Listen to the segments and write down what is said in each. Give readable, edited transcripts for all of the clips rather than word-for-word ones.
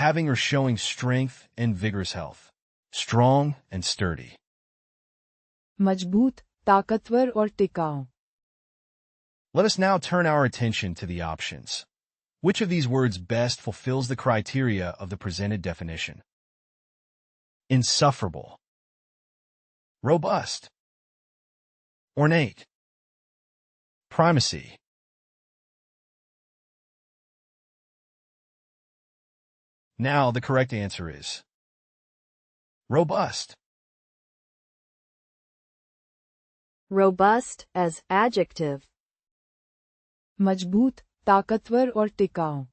having or showing strength and vigorous health, strong and sturdy. मजबूत, ताकतवर और टिकाऊ. Let us now turn our attention to the options. Which of these words best fulfills the criteria of the presented definition? Insufferable, robust, ornate, primacy. Now the correct answer is robust. Robust as adjective. मजबूत, ताकतवर और टिकाऊ.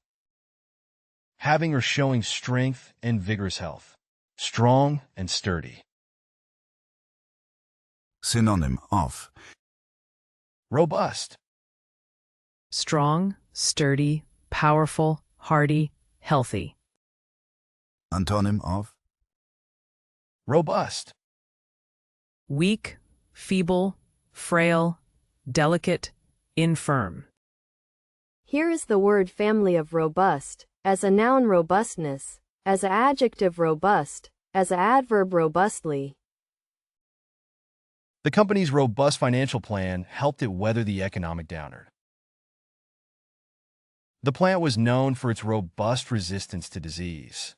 Having or showing strength and vigorous health, strong and sturdy. Synonym of Robust, Strong, sturdy, powerful, hardy, healthy. Antonym of robust, Weak, feeble, frail, delicate, infirm. Here is the word family of robust, as a noun robustness, as an adjective robust, as an adverb robustly. The company's robust financial plan helped it weather the economic downturn. The plant was known for its robust resistance to disease.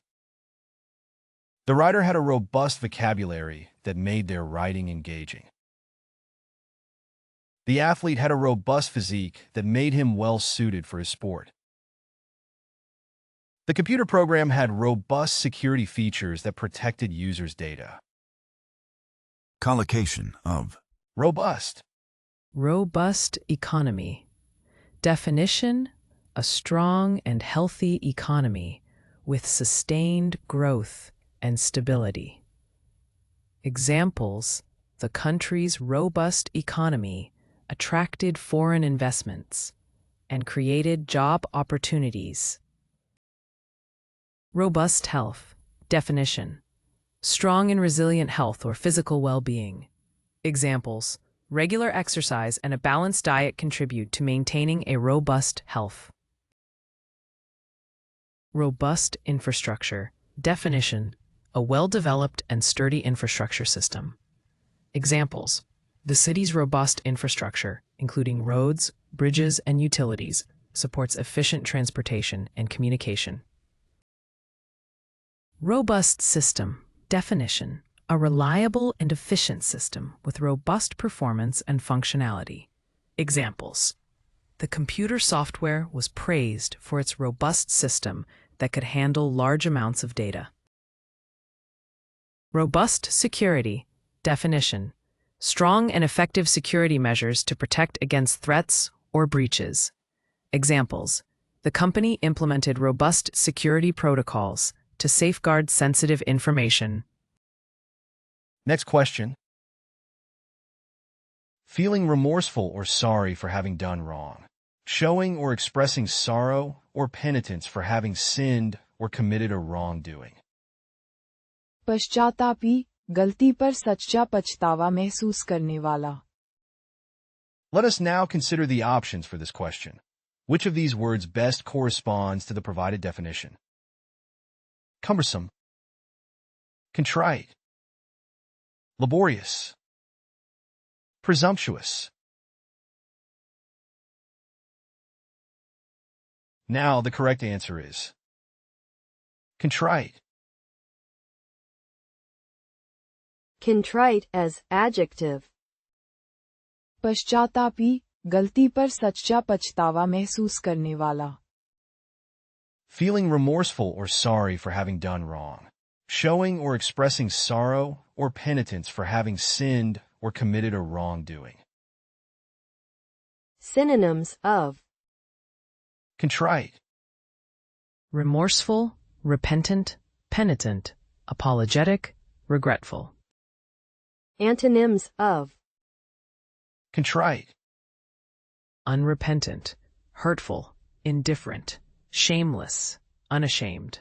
The writer had a robust vocabulary that made their writing engaging. The athlete had a robust physique that made him well-suited for his sport. The computer program had robust security features that protected users' data. collocation of Robust, Robust economy. Definition: a strong and healthy economy with sustained growth and stability. Examples: the country's robust economy attracted foreign investments and created job opportunities. Robust health. Definition: strong and resilient health or physical well-being. Examples: regular exercise and a balanced diet contribute to maintaining a robust health. Robust infrastructure. Definition: a well-developed and sturdy infrastructure system. Examples: the city's robust infrastructure, including roads, bridges, and utilities, supports efficient transportation and communication. Robust system. Definition: a reliable and efficient system with robust performance and functionality. Examples: the computer software was praised for its robust system that could handle large amounts of data. Robust security. Definition: strong and effective security measures to protect against threats or breaches. Examples: the company implemented robust security protocols to safeguard sensitive information. Next question. Feeling remorseful or sorry for having done wrong. Showing or expressing sorrow or penitence for having sinned or committed a wrongdoing. पश्चातापी, गलती पर सच्चा पछतावा महसूस करने वाला. Let us now consider the options for this question. Which of these words best corresponds to the provided definition? Cumbersome, contrite, laborious, presumptuous. Now the correct answer is contrite. Contrite as adjective. पश्चातापी, गलती पर सच्चा पछतावा महसूस करने वाला. Feeling remorseful or sorry for having done wrong. Showing or expressing sorrow or penitence for having sinned or committed a wrongdoing. Synonyms of Contrite, Remorseful, repentant, penitent, apologetic, regretful. antonyms of contrite, Unrepentant, hurtful, indifferent, shameless, unashamed.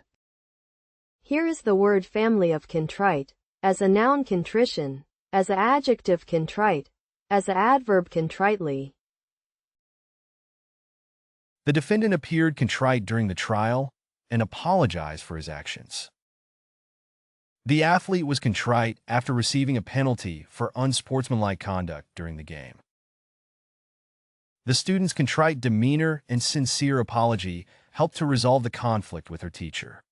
Here is the word family of contrite, as a noun contrition, as an adjective contrite, as an adverb contritely. The defendant appeared contrite during the trial, and apologize for his actions. The athlete was contrite after receiving a penalty for unsportsmanlike conduct during the game. The student's contrite demeanor and sincere apology helped to resolve the conflict with her teacher.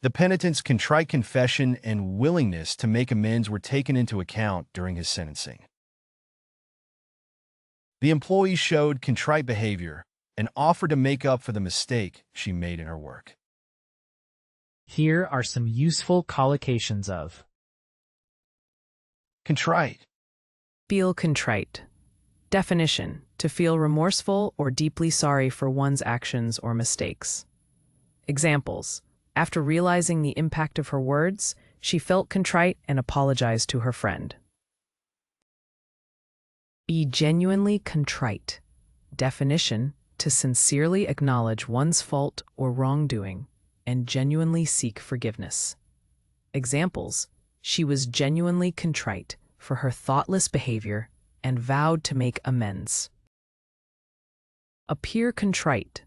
The penitent's contrite confession and willingness to make amends were taken into account during his sentencing. The employee showed contrite behavior and offered to make up for the mistake she made in her work. Here are some useful collocations of Contrite. Feel contrite. Definition: to feel remorseful or deeply sorry for one's actions or mistakes. Examples: after realizing the impact of her words, she felt contrite and apologized to her friend. Be genuinely contrite. Definition: to sincerely acknowledge one's fault or wrongdoing and genuinely seek forgiveness. Examples: she was genuinely contrite for her thoughtless behavior and vowed to make amends. Appear contrite.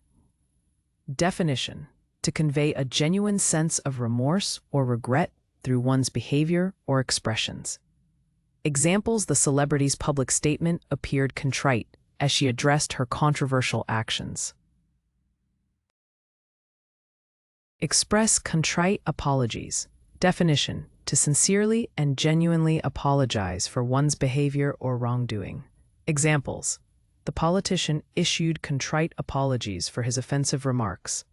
Definition: to convey a genuine sense of remorse or regret through one's behavior or expressions. Examples: the celebrity's public statement appeared contrite as she addressed her controversial actions. Express contrite apologies. Definition: to sincerely and genuinely apologize for one's behavior or wrongdoing. Examples: the politician issued contrite apologies for his offensive remarks.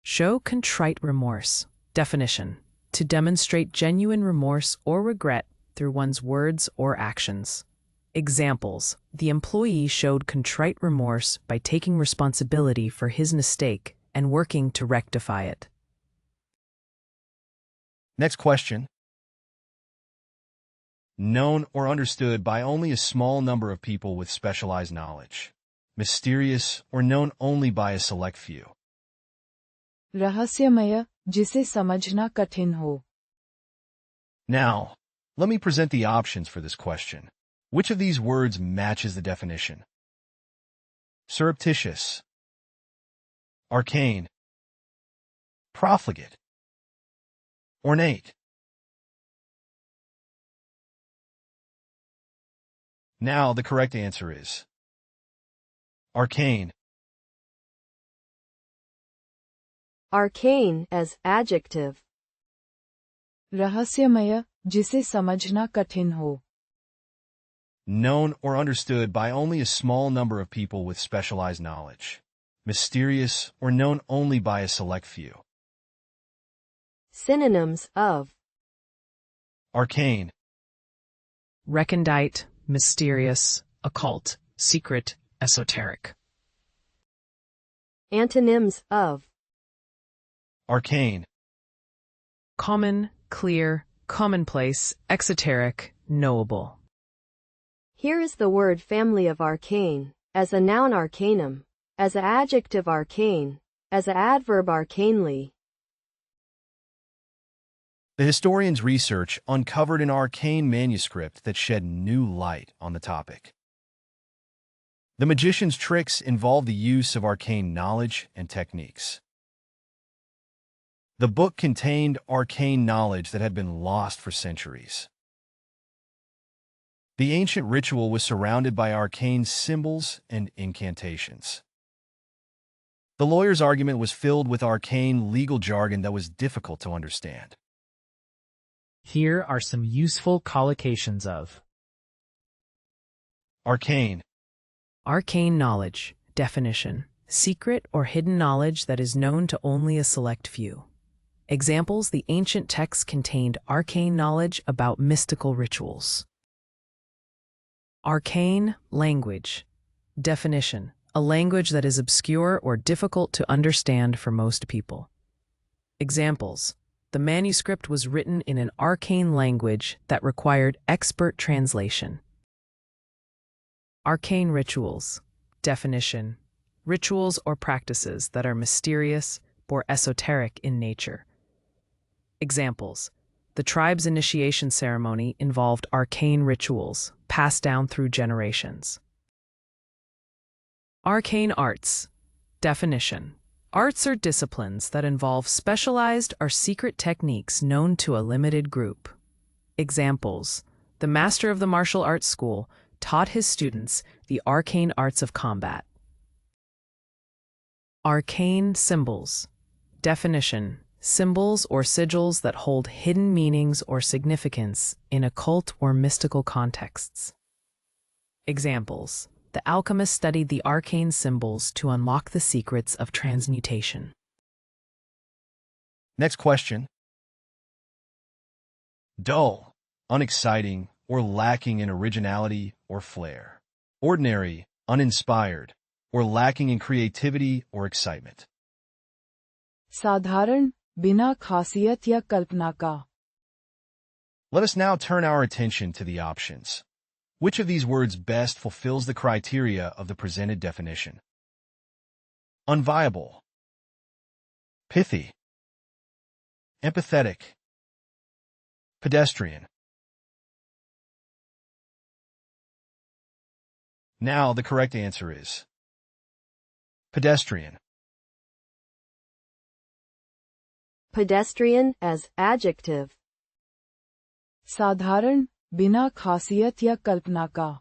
Show contrite remorse. Definition: to demonstrate genuine remorse or regret through one's words or actions. Examples: the employee showed contrite remorse by taking responsibility for his mistake and working to rectify it. Next question. Known or understood by only a small number of people with specialized knowledge. Mysterious or known only by a select few. रहस्यमय, जिसे समझना कठिन हो. Now, let me present the options for this question. Which of these words matches the definition? Surreptitious, arcane, profligate, ornate. Now the correct answer is arcane. Arcane as adjective. रहस्यमय, जिसे समझना कठिन हो. Known or understood by only a small number of people with specialized knowledge. Mysterious or known only by a select few. Synonyms of Arcane, Recondite, mysterious, occult, secret, esoteric. antonyms of arcane, Common, clear, commonplace, exoteric, knowable. Here is the word family of arcane, as a noun arcanum, as a adjective arcane, as a adverb arcanely. The historian's research uncovered an arcane manuscript that shed new light on the topic. The magician's tricks involved the use of arcane knowledge and techniques. The book contained arcane knowledge that had been lost for centuries. The ancient ritual was surrounded by arcane symbols and incantations. The lawyer's argument was filled with arcane legal jargon that was difficult to understand. Here are some useful collocations of Arcane, Arcane knowledge. Definition: secret or hidden knowledge that is known to only a select few. Examples: the ancient texts contained arcane knowledge about mystical rituals. Arcane language. Definition: a language that is obscure or difficult to understand for most people. Examples: the manuscript was written in an arcane language that required expert translation. Arcane rituals. Definition: rituals or practices that are mysterious or esoteric in nature. Examples: the tribe's initiation ceremony involved arcane rituals passed down through generations. Arcane arts. Definition. Arts are disciplines that involve specialized or secret techniques known to a limited group. Examples. The master of the martial arts school taught his students the arcane arts of combat. Arcane symbols. Definition. Symbols or sigils that hold hidden meanings or significance in occult or mystical contexts. Examples. The alchemist studied the arcane symbols to unlock the secrets of transmutation. Next question. Dull, unexciting, or lacking in originality or flair. Ordinary, uninspired, or lacking in creativity or excitement. साधारण, बिना खासियत या कल्पना का. Let us now turn our attention to the options. Which of these words best fulfills the criteria of the presented definition? Unviable, pithy, empathetic, pedestrian. Now the correct answer is pedestrian. Pedestrian as adjective. साधारण, बिना खासियत या कल्पना का.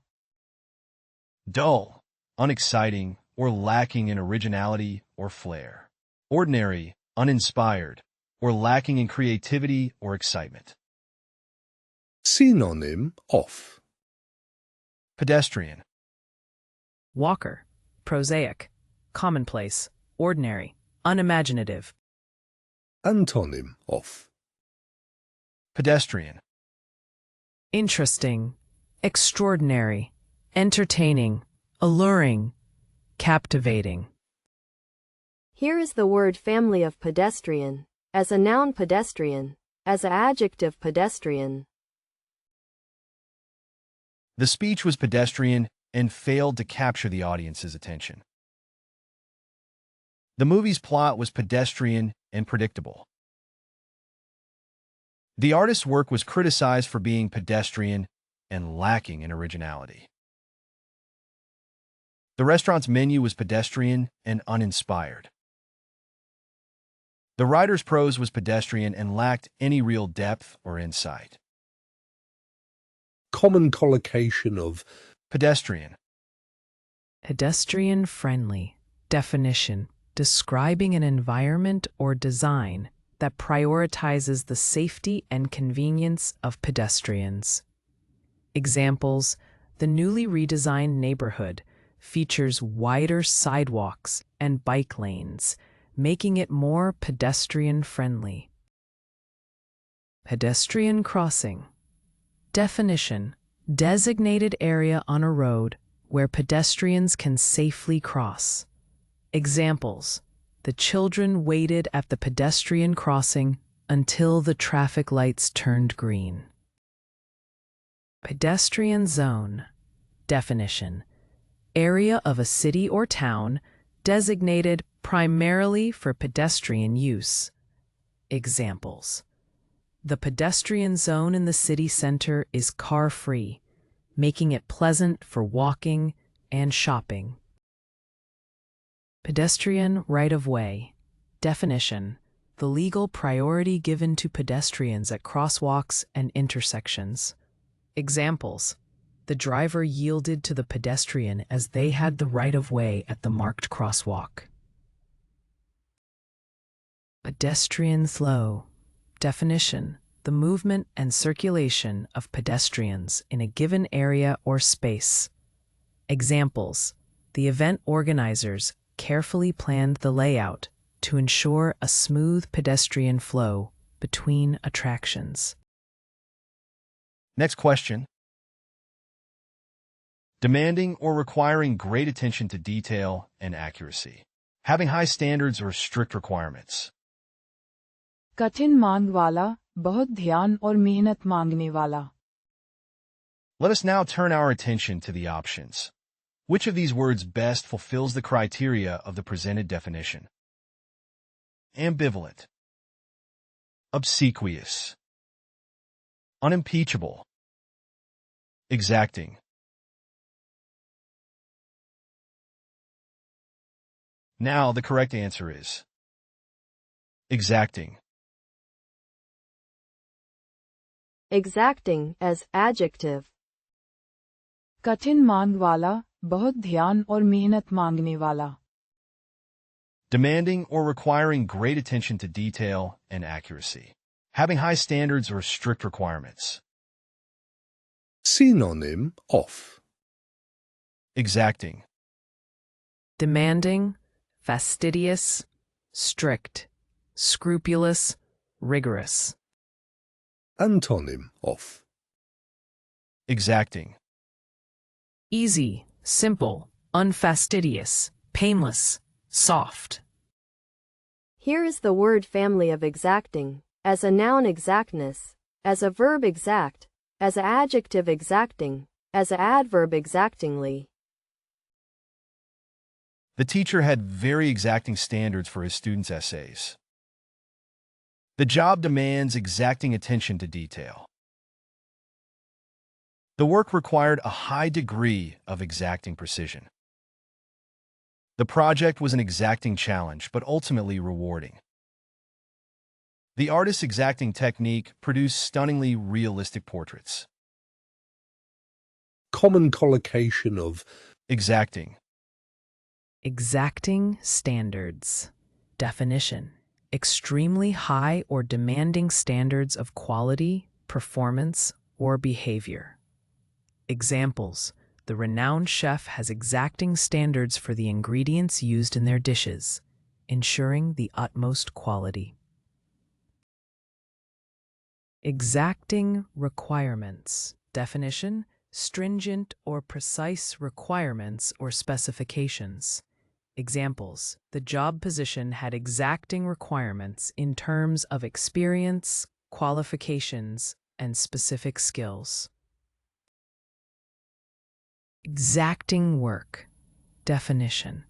Dull, unexciting, or lacking in originality or flair. Ordinary, uninspired, or lacking in creativity or excitement. Synonym of. Pedestrian. Walker. Prosaic. Commonplace. Ordinary. Unimaginative. Antonym of. Pedestrian. Interesting. Extraordinary. Entertaining. Alluring. Captivating. Here is the word family of pedestrian. As a noun pedestrian. As an adjective pedestrian. The speech was pedestrian and failed to capture the audience's attention. The movie's plot was pedestrian and predictable. The artist's work was criticized for being pedestrian and lacking in originality. The restaurant's menu was pedestrian and uninspired. The writer's prose was pedestrian and lacked any real depth or insight. Common collocation of. Pedestrian. Pedestrian-friendly. Definition. Describing an environment or design that prioritizes the safety and convenience of pedestrians. Examples. The newly redesigned neighborhood features wider sidewalks and bike lanes, making it more pedestrian-friendly. Pedestrian crossing. Definition. Designated area on a road where pedestrians can safely cross. Examples. The children waited at the pedestrian crossing until the traffic lights turned green. Pedestrian zone. Definition. Area of a city or town designated primarily for pedestrian use. Examples. The pedestrian zone in the city center is car-free, making it pleasant for walking and shopping. Pedestrian right-of-way. Definition. The legal priority given to pedestrians at crosswalks and intersections. Examples. The driver yielded to the pedestrian as they had the right-of-way at the marked crosswalk. Pedestrian flow. Definition. The movement and circulation of pedestrians in a given area or space. Examples. The event organizers carefully planned the layout to ensure a smooth pedestrian flow between attractions. Next question. Demanding or requiring great attention to detail and accuracy. Having high standards or strict requirements. कठिन मांग वाला, बहुत ध्यान और मेहनत मांगने वाला. Let us now turn our attention to the options. Which of these words best fulfills the criteria of the presented definition? Ambivalent, obsequious, unimpeachable, exacting. Now the correct answer is exacting. Exacting as adjective. कठिन मांग वाला, बहुत ध्यान और मेहनत मांगने वाला. Demanding or requiring great attention to detail and accuracy. Having high standards or strict requirements. Synonym of Exacting. Demanding, fastidious, strict, scrupulous, rigorous. Antonym of Exacting. Easy, simple, unfastidious, painless, soft. Here is the word family of exacting. As a noun exactness, as a verb exact, as an adjective exacting, as an adverb exactingly. The teacher had very exacting standards for his students' essays. The job demands exacting attention to detail. The work required a high degree of exacting precision. The project was an exacting challenge, but ultimately rewarding. The artist's exacting technique produced stunningly realistic portraits. common collocation of Exacting. Exacting standards. Definition: extremely high or demanding standards of quality, performance, or behavior. Examples: the renowned chef has exacting standards for the ingredients used in their dishes, ensuring the utmost quality. Exacting requirements. Definition: stringent or precise requirements or specifications. Examples: the job position had exacting requirements in terms of experience, qualifications, and specific skills. Exacting work. Definition: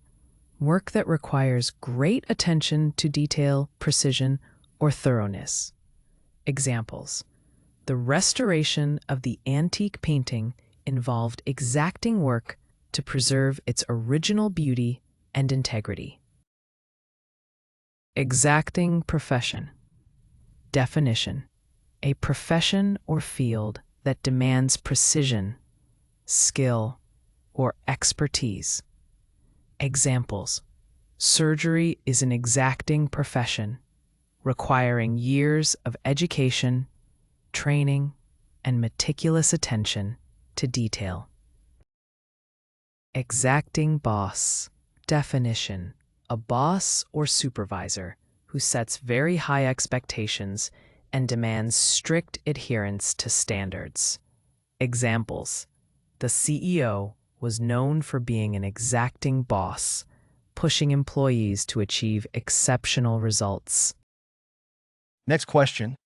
work that requires great attention to detail, precision, or thoroughness. Examples: the restoration of the antique painting involved exacting work to preserve its original beauty and integrity. Exacting profession. Definition: a profession or field that demands precision, skill, or expertise. Examples: surgery is an exacting profession, requiring years of education, training, and meticulous attention to detail. Exacting boss. Definition: a boss or supervisor who sets very high expectations and demands strict adherence to standards. Examples: the CEO was known for being an exacting boss, pushing employees to achieve exceptional results. Next question.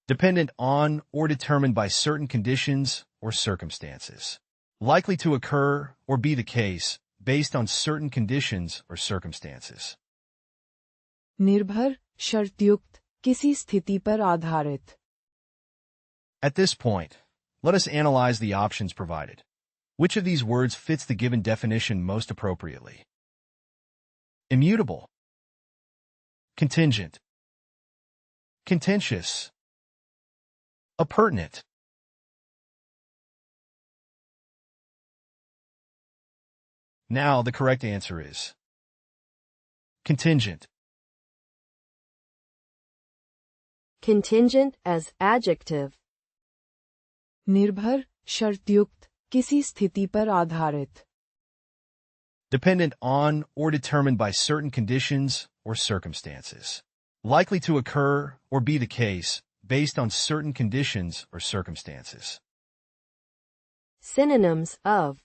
Dependent on or determined by certain conditions or circumstances. Likely to occur or be the case based on certain conditions or circumstances. निर्भर, शर्तयुक्त, किसी स्थिति पर आधारित. At this point, let us analyze the options provided. Which of these words fits the given definition most appropriately? Immutable. Contingent. Contentious. Appurtenant. Now the correct answer is contingent. Contingent as adjective. निर्भर, शर्तयुक्त, किसी स्थिति पर आधारित. Dependent on or determined by certain conditions or circumstances. Likely to occur or be the case based on certain conditions or circumstances. Synonyms of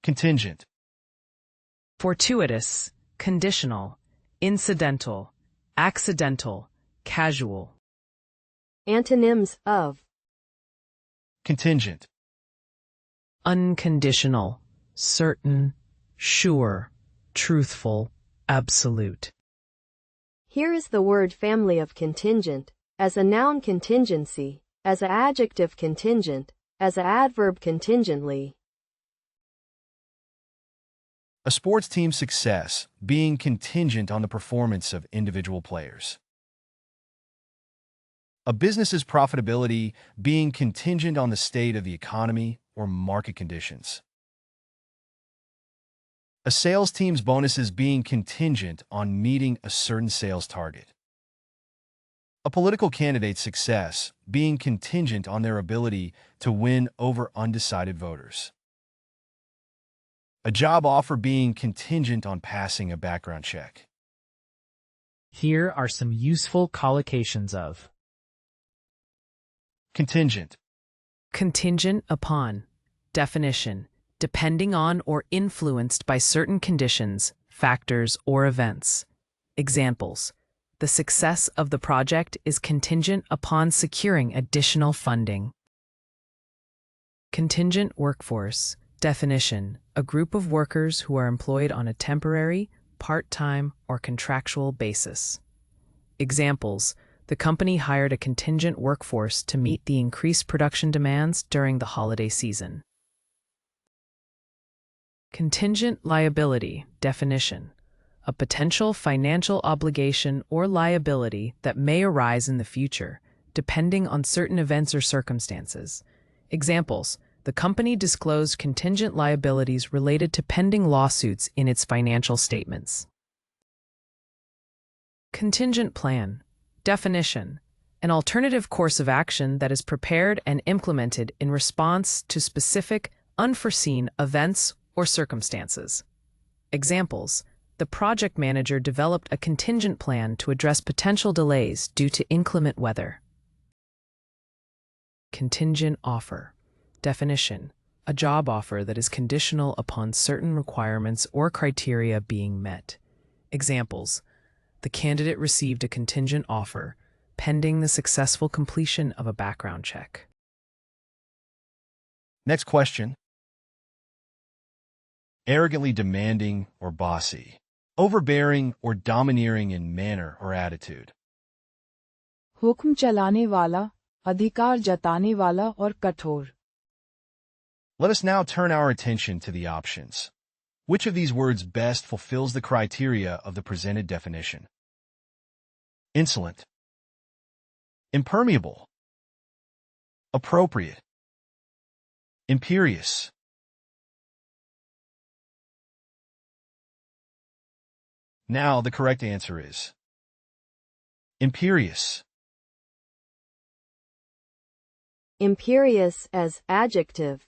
Contingent. Fortuitous, conditional, incidental, accidental, casual. antonyms of Contingent. Unconditional, certain, sure, truthful, absolute. Here is the word family of contingent. As a noun contingency, as an adjective contingent, as an adverb contingently. A sports team's success being contingent on the performance of individual players. A business's profitability being contingent on the state of the economy or market conditions. A sales team's bonuses being contingent on meeting a certain sales target. A political candidate's success being contingent on their ability to win over undecided voters. A job offer being contingent on passing a background check. Here are some useful collocations of Contingent. Contingent upon. Definition: depending on or influenced by certain conditions, factors, or events. Examples: the success of the project is contingent upon securing additional funding. Contingent workforce. Definition: a group of workers who are employed on a temporary, part-time, or contractual basis. Examples: the company hired a contingent workforce to meet the increased production demands during the holiday season. Contingent liability. Definition: a potential financial obligation or liability that may arise in the future, depending on certain events or circumstances. Examples: the company disclosed contingent liabilities related to pending lawsuits in its financial statements. Contingent plan. Definition: an alternative course of action that is prepared and implemented in response to specific, unforeseen events or circumstances. Examples: the project manager developed a contingent plan to address potential delays due to inclement weather. Contingent offer. Definition: a job offer that is conditional upon certain requirements or criteria being met. Examples: the candidate received a contingent offer pending the successful completion of a background check. Next question. Arrogantly demanding or bossy. Overbearing or domineering in manner or attitude. हुक्म चलाने वाला, अधिकार जताने वाला और कठोर. Let us now turn our attention to the options. Which of these words best fulfills the criteria of the presented definition? Insolent. Impermeable. Appropriate. Imperious. Now the correct answer is imperious. Imperious as adjective.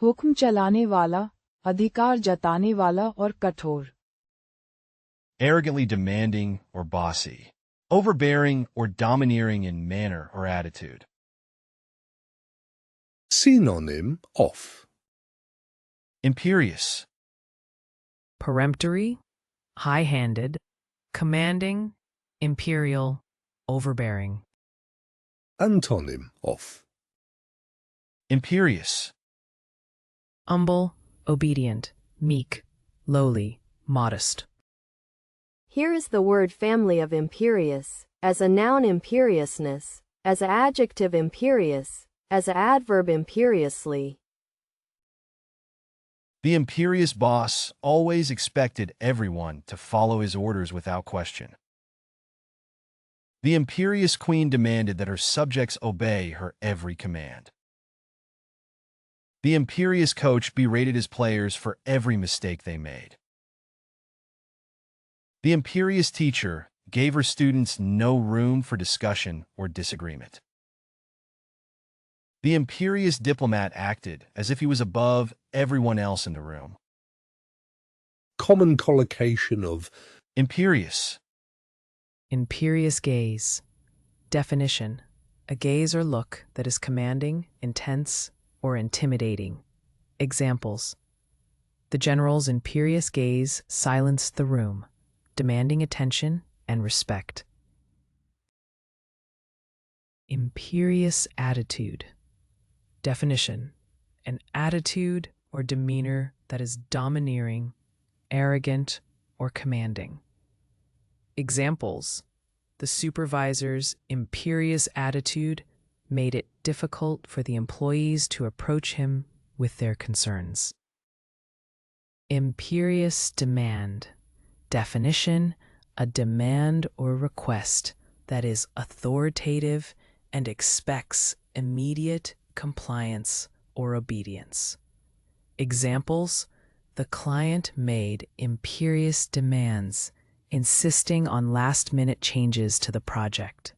हुक्म चलाने वाला, अधिकार जताने वाला और कठोर. Arrogantly demanding or bossy. Overbearing or domineering in manner or attitude. Synonym of Imperious. Peremptory, high-handed, commanding, imperial, overbearing. Antonym of Imperious. Humble, obedient, meek, lowly, modest. Here is the word family of imperious, as a noun imperiousness, as an adjective imperious, as an adverb imperiously. The imperious boss always expected everyone to follow his orders without question. The imperious queen demanded that her subjects obey her every command. The imperious coach berated his players for every mistake they made. The imperious teacher gave her students no room for discussion or disagreement. The imperious diplomat acted as if he was above everyone else in the room. common collocation of Imperious. Imperious gaze. Definition: a gaze or look that is commanding, intense, or intimidating. Examples: the general's imperious gaze silenced the room, demanding attention and respect. Imperious attitude. Definition: an attitude or demeanor that is domineering, arrogant, or commanding. Examples: the supervisor's imperious attitude made it difficult for the employees to approach him with their concerns. Imperious demand. Definition: a demand or request that is authoritative and expects immediate compliance or obedience. Examples: the client made imperious demands, insisting on last-minute changes to the project.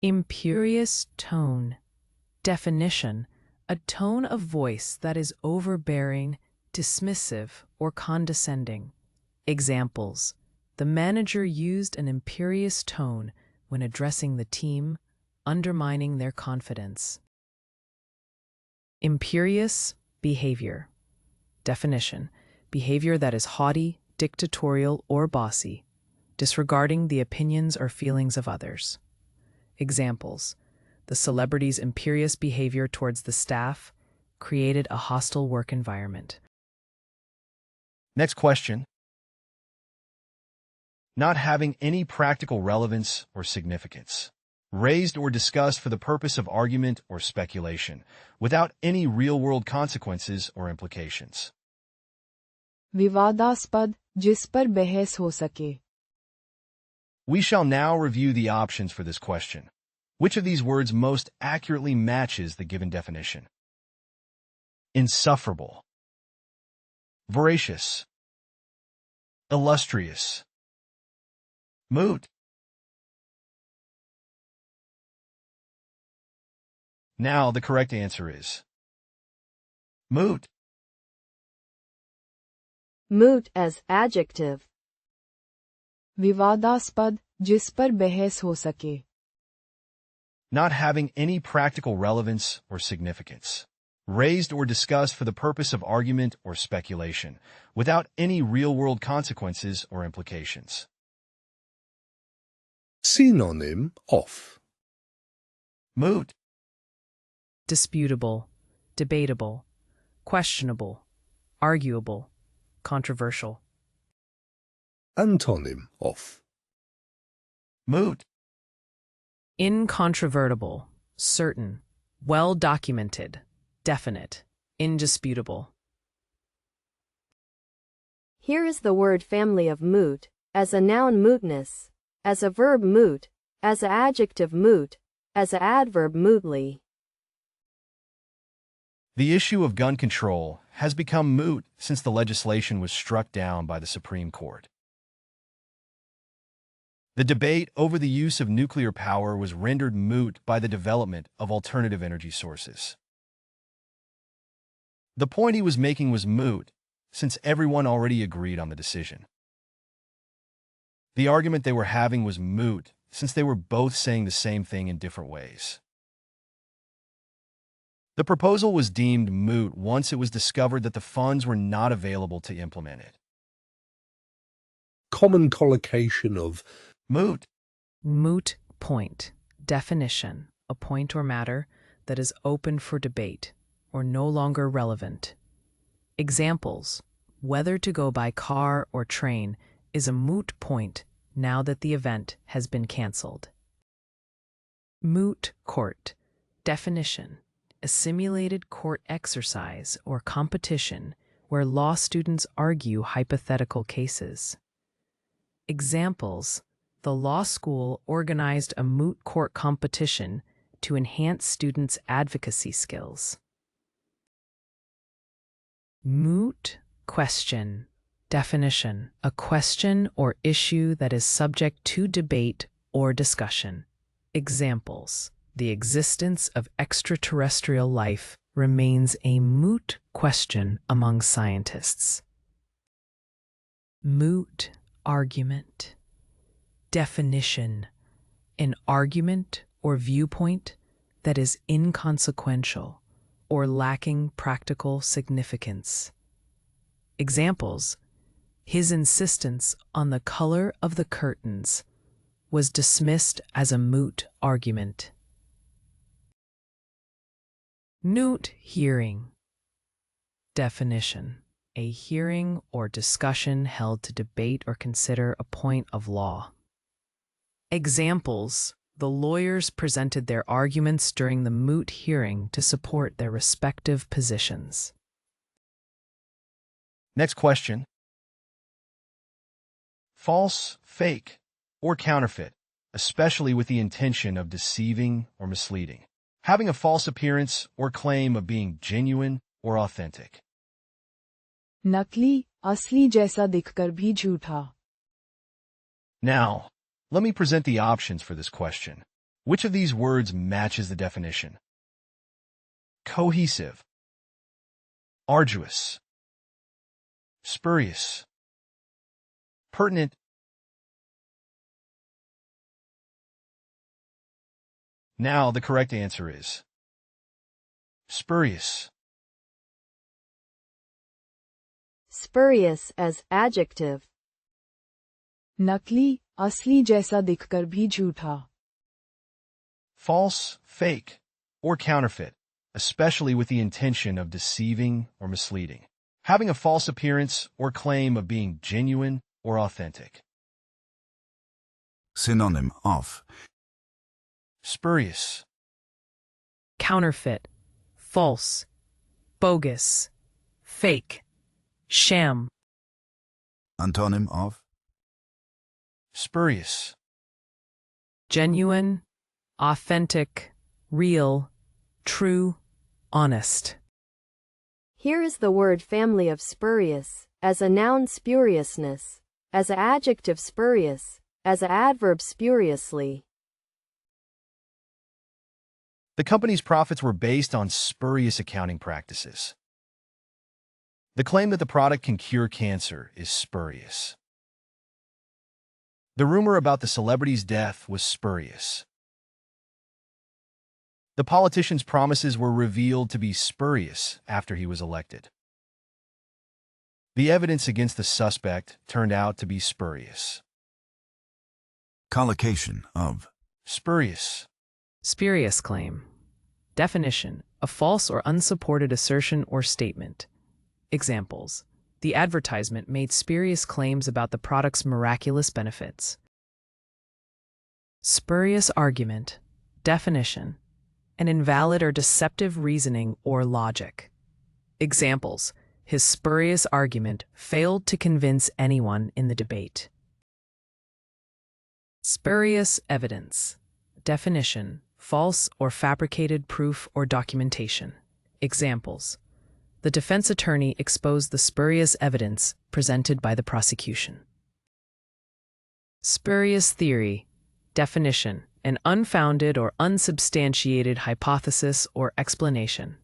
Imperious tone. Definition: a tone of voice that is overbearing, dismissive, or condescending. Examples: the manager used an imperious tone when addressing the team, undermining their confidence. Imperious behavior. Definition: behavior that is haughty, dictatorial, or bossy, disregarding the opinions or feelings of others. Examples: the celebrity's imperious behavior towards the staff created a hostile work environment. Next question. Not having any practical relevance or significance. Raised or discussed for the purpose of argument or speculation, without any real-world consequences or implications. विवादास्पद, जिस पर बहस हो सके. We shall now review the options for this question. Which of these words most accurately matches the given definition? Insufferable. Voracious. Illustrious. Moot. Now the correct answer is moot. Moot as adjective. विवादास्पद, जिस पर बहस हो सके. Not having any practical relevance or significance. Raised or discussed for the purpose of argument or speculation, without any real-world consequences or implications. Synonym of Moot. Disputable, debatable, questionable, arguable, controversial. Antonym of Moot. Incontrovertible, certain, well-documented, definite, indisputable. Here is the word family of moot, as a noun mootness, as a verb moot, as a adjective moot, as a adverb mootly. The issue of gun control has become moot since the legislation was struck down by the Supreme Court. The debate over the use of nuclear power was rendered moot by the development of alternative energy sources. The point he was making was moot, since everyone already agreed on the decision. The argument they were having was moot, since they were both saying the same thing in different ways. The proposal was deemed moot once it was discovered that the funds were not available to implement it. common collocation of Moot. Moot point. Definition: a point or matter that is open for debate or no longer relevant. Examples: whether to go by car or train is a moot point now that the event has been canceled. Moot court. Definition: a simulated court exercise or competition where law students argue hypothetical cases. Examples: the law school organized a moot court competition to enhance students' advocacy skills. Moot question. Definition: a question or issue that is subject to debate or discussion. Examples: the existence of extraterrestrial life remains a moot question among scientists. Moot argument. Definition: an argument or viewpoint that is inconsequential or lacking practical significance. Examples: his insistence on the color of the curtains was dismissed as a moot argument. Moot hearing. Definition: a hearing or discussion held to debate or consider a point of law. Examples: the lawyers presented their arguments during the moot hearing to support their respective positions. Next question. False, fake, or counterfeit, especially with the intention of deceiving or misleading. Having a false appearance or claim of being genuine or authentic. नकली, असली जैसा दिखकर भी झूठा. Now, let me present the options for this question. Which of these words matches the definition? Cohesive, arduous, spurious, pertinent. Now the correct answer is spurious. Spurious as adjective. नकली, असली जैसा दिखकर भी झूठा. False, fake, or counterfeit, especially with the intention of deceiving or misleading. Having a false appearance or claim of being genuine or authentic. Synonym of Spurious. Counterfeit, false, bogus, fake, sham. Antonym of Spurious. Genuine, authentic, real, true, honest. Here is the word family of spurious, as a noun spuriousness, as an adjective spurious, as an adverb spuriously. The company's profits were based on spurious accounting practices. The claim that the product can cure cancer is spurious. The rumor about the celebrity's death was spurious. The politician's promises were revealed to be spurious after he was elected. The evidence against the suspect turned out to be spurious. collocation of Spurious. Spurious claim. Definition: a false or unsupported assertion or statement. Examples: the advertisement made spurious claims about the product's miraculous benefits. Spurious argument. Definition: an invalid or deceptive reasoning or logic. Examples: his spurious argument failed to convince anyone in the debate. Spurious evidence. Definition: false or fabricated proof or documentation. Examples: the defense attorney exposed the spurious evidence presented by the prosecution. Spurious theory. Definition: an unfounded or unsubstantiated hypothesis or explanation.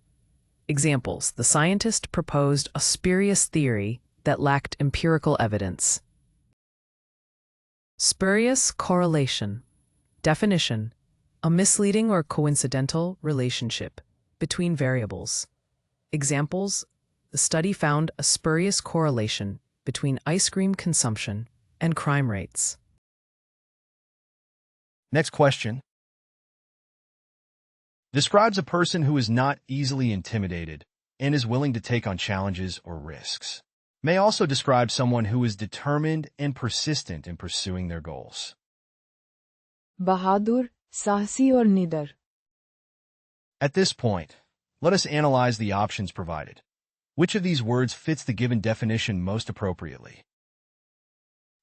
Examples: the scientist proposed a spurious theory that lacked empirical evidence. Spurious correlation. Definition: a misleading or coincidental relationship between variables. Examples: the study found a spurious correlation between ice cream consumption and crime rates. Next question. Describes a person who is not easily intimidated and is willing to take on challenges or risks. May also describe someone who is determined and persistent in pursuing their goals. बहादुर, साहसी और निडर. At this point, let us analyze the options provided. Which of these words fits the given definition most appropriately?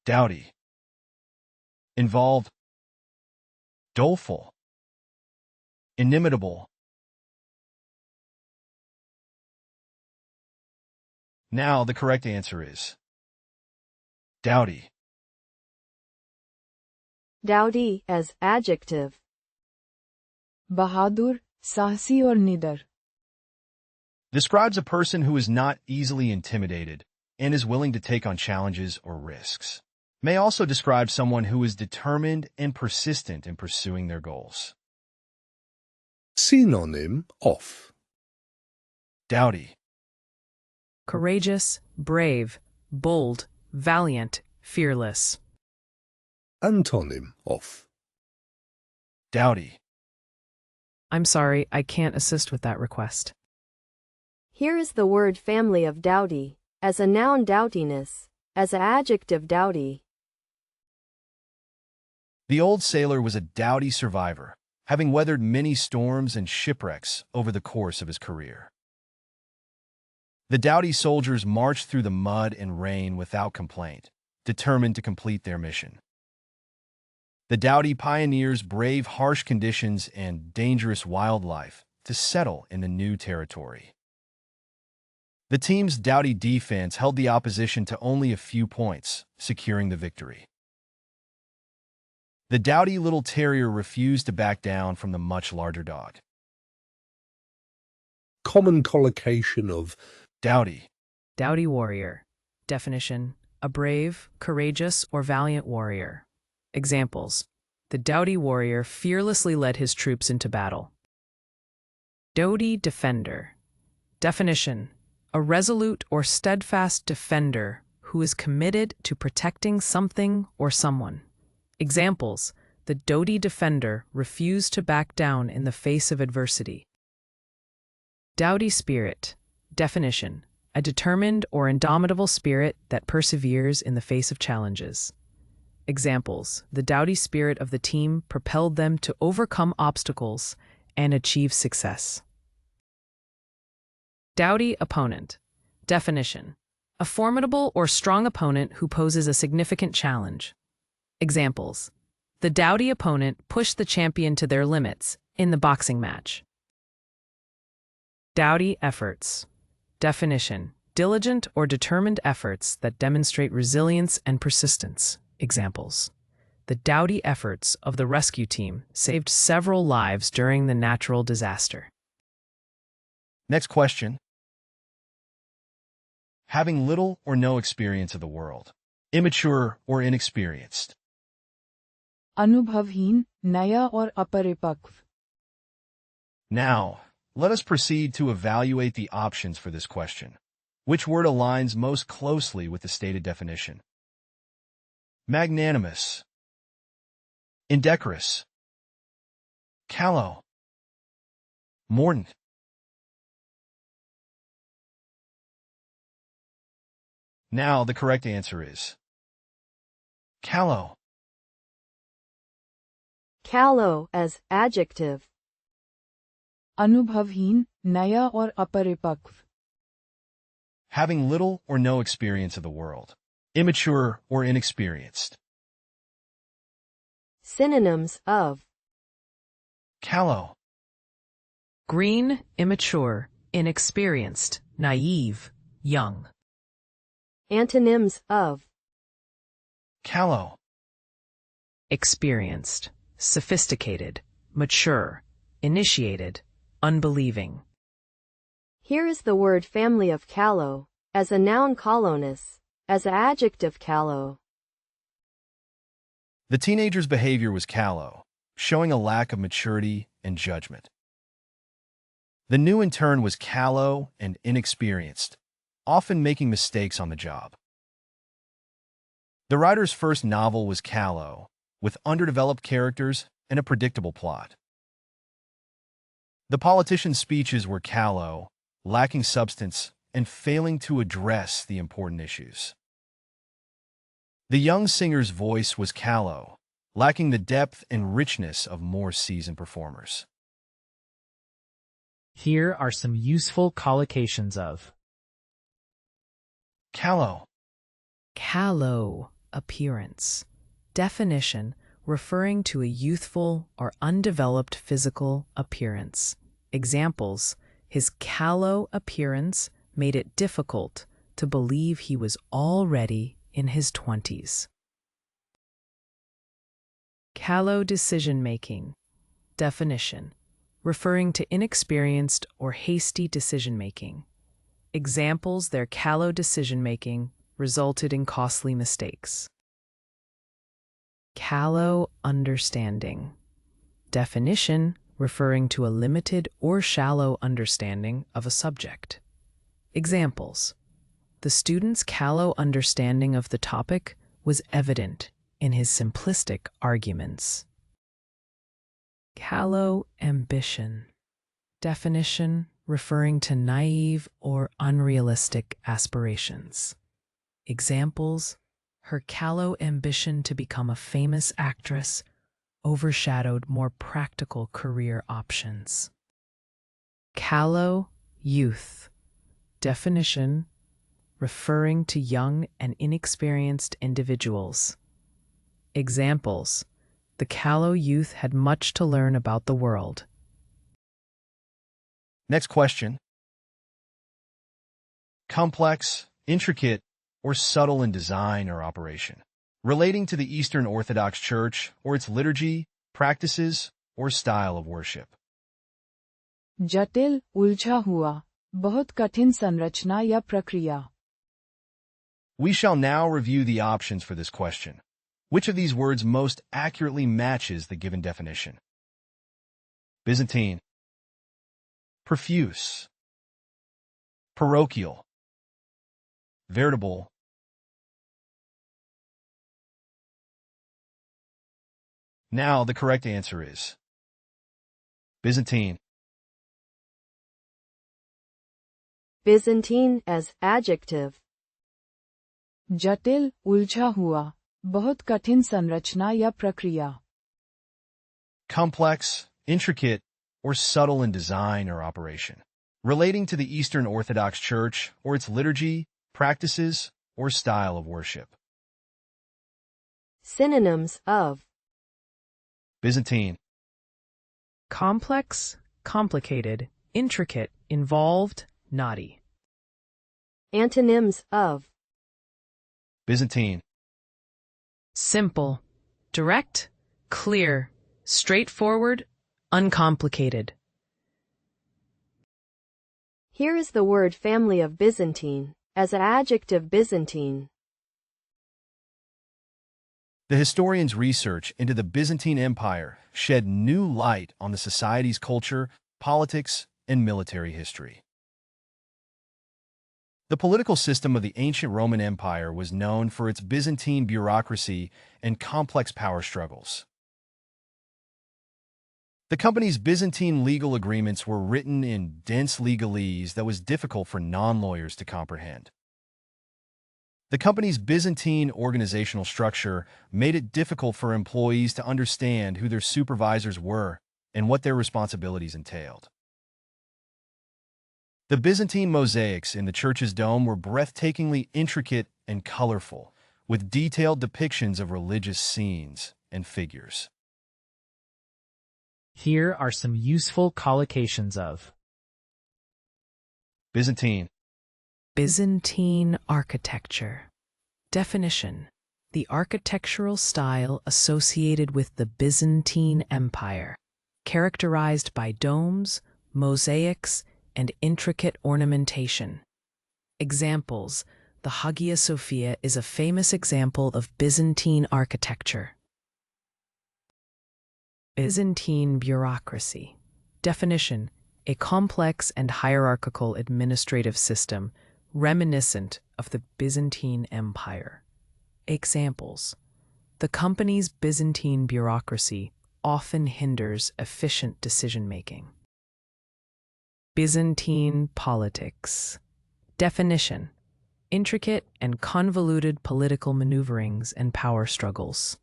Doughty. Involved. Doleful. Inimitable. Now the correct answer is doughty. Doughty as adjective. बहादुर, साहसी और निडर. Describes a person who is not easily intimidated and is willing to take on challenges or risks. May also describe someone who is determined and persistent in pursuing their goals. Synonym of Doughty. Courageous, brave, bold, valiant, fearless. Antonym of Doughty. I'm sorry, I can't assist with that request. Here is the word family of doughty, as a noun doubtiness, as an adjective doughty. The old sailor was a doughty survivor, having weathered many storms and shipwrecks over the course of his career. The doughty soldiers marched through the mud and rain without complaint, determined to complete their mission. The doughty pioneers braved harsh conditions and dangerous wildlife to settle in the new territory. The team's doughty defense held the opposition to only a few points, securing the victory. The doughty little terrier refused to back down from the much larger dog. Common collocation of Doughty. Doughty warrior. Definition: a brave, courageous, or valiant warrior. Examples: the doughty warrior fearlessly led his troops into battle. Doughty defender. Definition: a resolute or steadfast defender who is committed to protecting something or someone. Examples: the doughty defender refused to back down in the face of adversity. Doughty spirit. Definition: a determined or indomitable spirit that perseveres in the face of challenges. Examples: the doughty spirit of the team propelled them to overcome obstacles and achieve success. Doughty opponent. Definition: a formidable or strong opponent who poses a significant challenge. Examples: the doughty opponent pushed the champion to their limits in the boxing match. Doughty efforts. Definition: diligent or determined efforts that demonstrate resilience and persistence. Examples: the doughty efforts of the rescue team saved several lives during the natural disaster. Next question. Having little or no experience of the world. Immature or inexperienced. अनुभवहीन, नया और अपरिपक्व. Now, let us proceed to evaluate the options for this question. Which word aligns most closely with the stated definition? Magnanimous. Indecorous. Callow. Mordant. Now, the correct answer is callow. Callow as adjective. अनुभवहीन, नया और अपरिपक्व. Having little or no experience of the world. Immature or inexperienced. Synonyms of Callow. Green, immature, inexperienced, naive, young. antonyms of Callow. Experienced, sophisticated, mature, initiated, unbelieving. Here is the word family of callow, as a noun callowness, as an adjective callow. The teenager's behavior was callow, showing a lack of maturity and judgment. The new intern was callow and inexperienced, often making mistakes on the job. The writer's first novel was callow, with underdeveloped characters and a predictable plot. The politician's speeches were callow, lacking substance, and failing to address the important issues. The young singer's voice was callow, lacking the depth and richness of more seasoned performers. Here are some useful collocations of Callow. Callow appearance. Definition: referring to a youthful or undeveloped physical appearance. Examples: his callow appearance made it difficult to believe he was already in his 20s. Callow decision-making. Definition: referring to inexperienced or hasty decision-making. Examples: their callow decision-making resulted in costly mistakes. Callow understanding. Definition: referring to a limited or shallow understanding of a subject. Examples: the student's callow understanding of the topic was evident in his simplistic arguments. Callow ambition. Definition: referring to naive or unrealistic aspirations. Examples: her callow ambition to become a famous actress overshadowed more practical career options. Callow youth. Definition: referring to young and inexperienced individuals. Examples: the callow youth had much to learn about the world. Next question. Complex, intricate, or subtle in design or operation. Relating to the Eastern Orthodox Church or its liturgy, practices, or style of worship. जटिल, उलझा हुआ, बहुत कठिन संरचना या प्रक्रिया. We shall now review the options for this question. Which of these words most accurately matches the given definition? Byzantine, profuse, parochial, veritable. Now the correct answer is Byzantine. Byzantine as adjective. जटिल, उलझा हुआ, बहुत कठिन संरचना या प्रक्रिया. Complex, intricate, or subtle in design or operation. Relating to the Eastern Orthodox Church or its liturgy, practices, or style of worship. Synonyms of Byzantine, Complex, complicated, intricate, involved, knotty. antonyms of Byzantine, Simple, direct, clear, straightforward, uncomplicated. Here is the word family of Byzantine. As an adjective, Byzantine. the historian's research into the Byzantine Empire shed new light on the society's culture, politics, and military history. The political system of the ancient Roman Empire was known for its Byzantine bureaucracy and complex power struggles. The company's Byzantine legal agreements were written in dense legalese that was difficult for non-lawyers to comprehend. The company's Byzantine organizational structure made it difficult for employees to understand who their supervisors were and what their responsibilities entailed. The Byzantine mosaics in the church's dome were breathtakingly intricate and colorful, with detailed depictions of religious scenes and figures. Here are some useful collocations of Byzantine, Byzantine architecture. Definition: the architectural style associated with the Byzantine Empire, characterized by domes, mosaics, and intricate ornamentation. Examples: the Hagia Sophia is a famous example of Byzantine architecture. Byzantine bureaucracy. Definition: a complex and hierarchical administrative system reminiscent of the Byzantine Empire. Examples: the company's Byzantine bureaucracy often hinders efficient decision-making. Byzantine politics. Definition: intricate and convoluted political maneuverings and power struggles.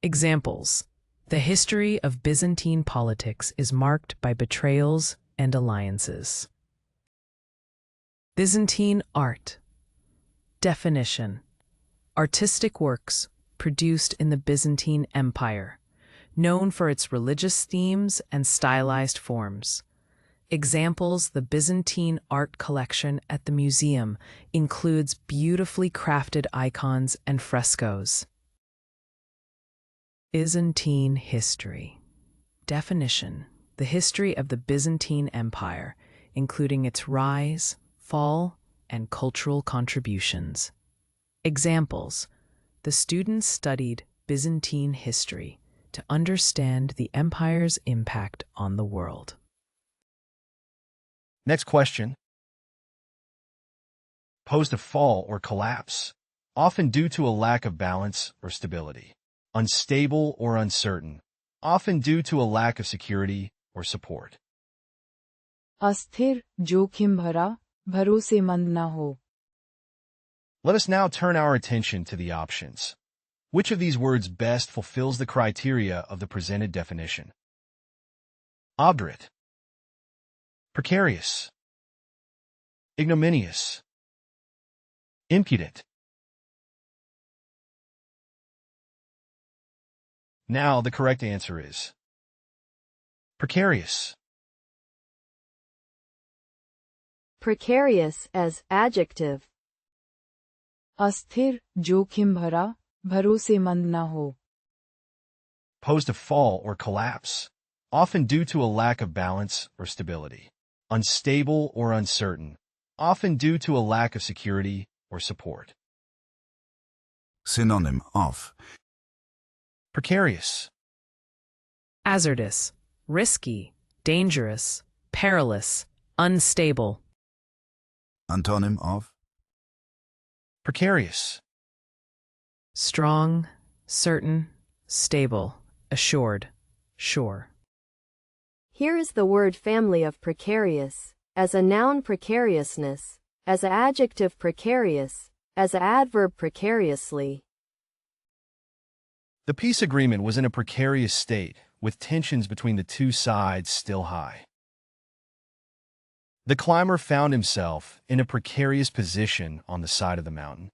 Examples: the history of Byzantine politics is marked by betrayals and alliances. Byzantine art. Definition: artistic works produced in the Byzantine Empire, known for its religious themes and stylized forms. Examples: the Byzantine art collection at the museum includes beautifully crafted icons and frescoes. Byzantine history. Definition: the history of the Byzantine Empire, including its rise, fall, and cultural contributions. Examples: the students studied Byzantine history to understand the empire's impact on the world. Next question. Posed to fall or collapse, often due to a lack of balance or stability. Unstable or uncertain, often due to a lack of security or support. अस्थिर, जोखिम भरा, भरोसेमंद न हो. Let us now turn our attention to the options. Which of these words best fulfills the criteria of the presented definition? Obdurate, precarious, ignominious, impudent. Now the correct answer is precarious. Precarious as adjective. अस्थिर, जोखिम भरा, भरोसेमंद न हो. Posed to fall or collapse, often due to a lack of balance or stability. Unstable or uncertain, often due to a lack of security or support. Synonym of Precarious, Hazardous, risky, dangerous, perilous, unstable. antonym of precarious, Strong, certain, stable, assured, sure. Here is the word family of precarious. As a noun precariousness, as an adjective precarious, as an adverb precariously. The peace agreement was in a precarious state, with tensions between the two sides still high. The climber found himself in a precarious position on the side of the mountain.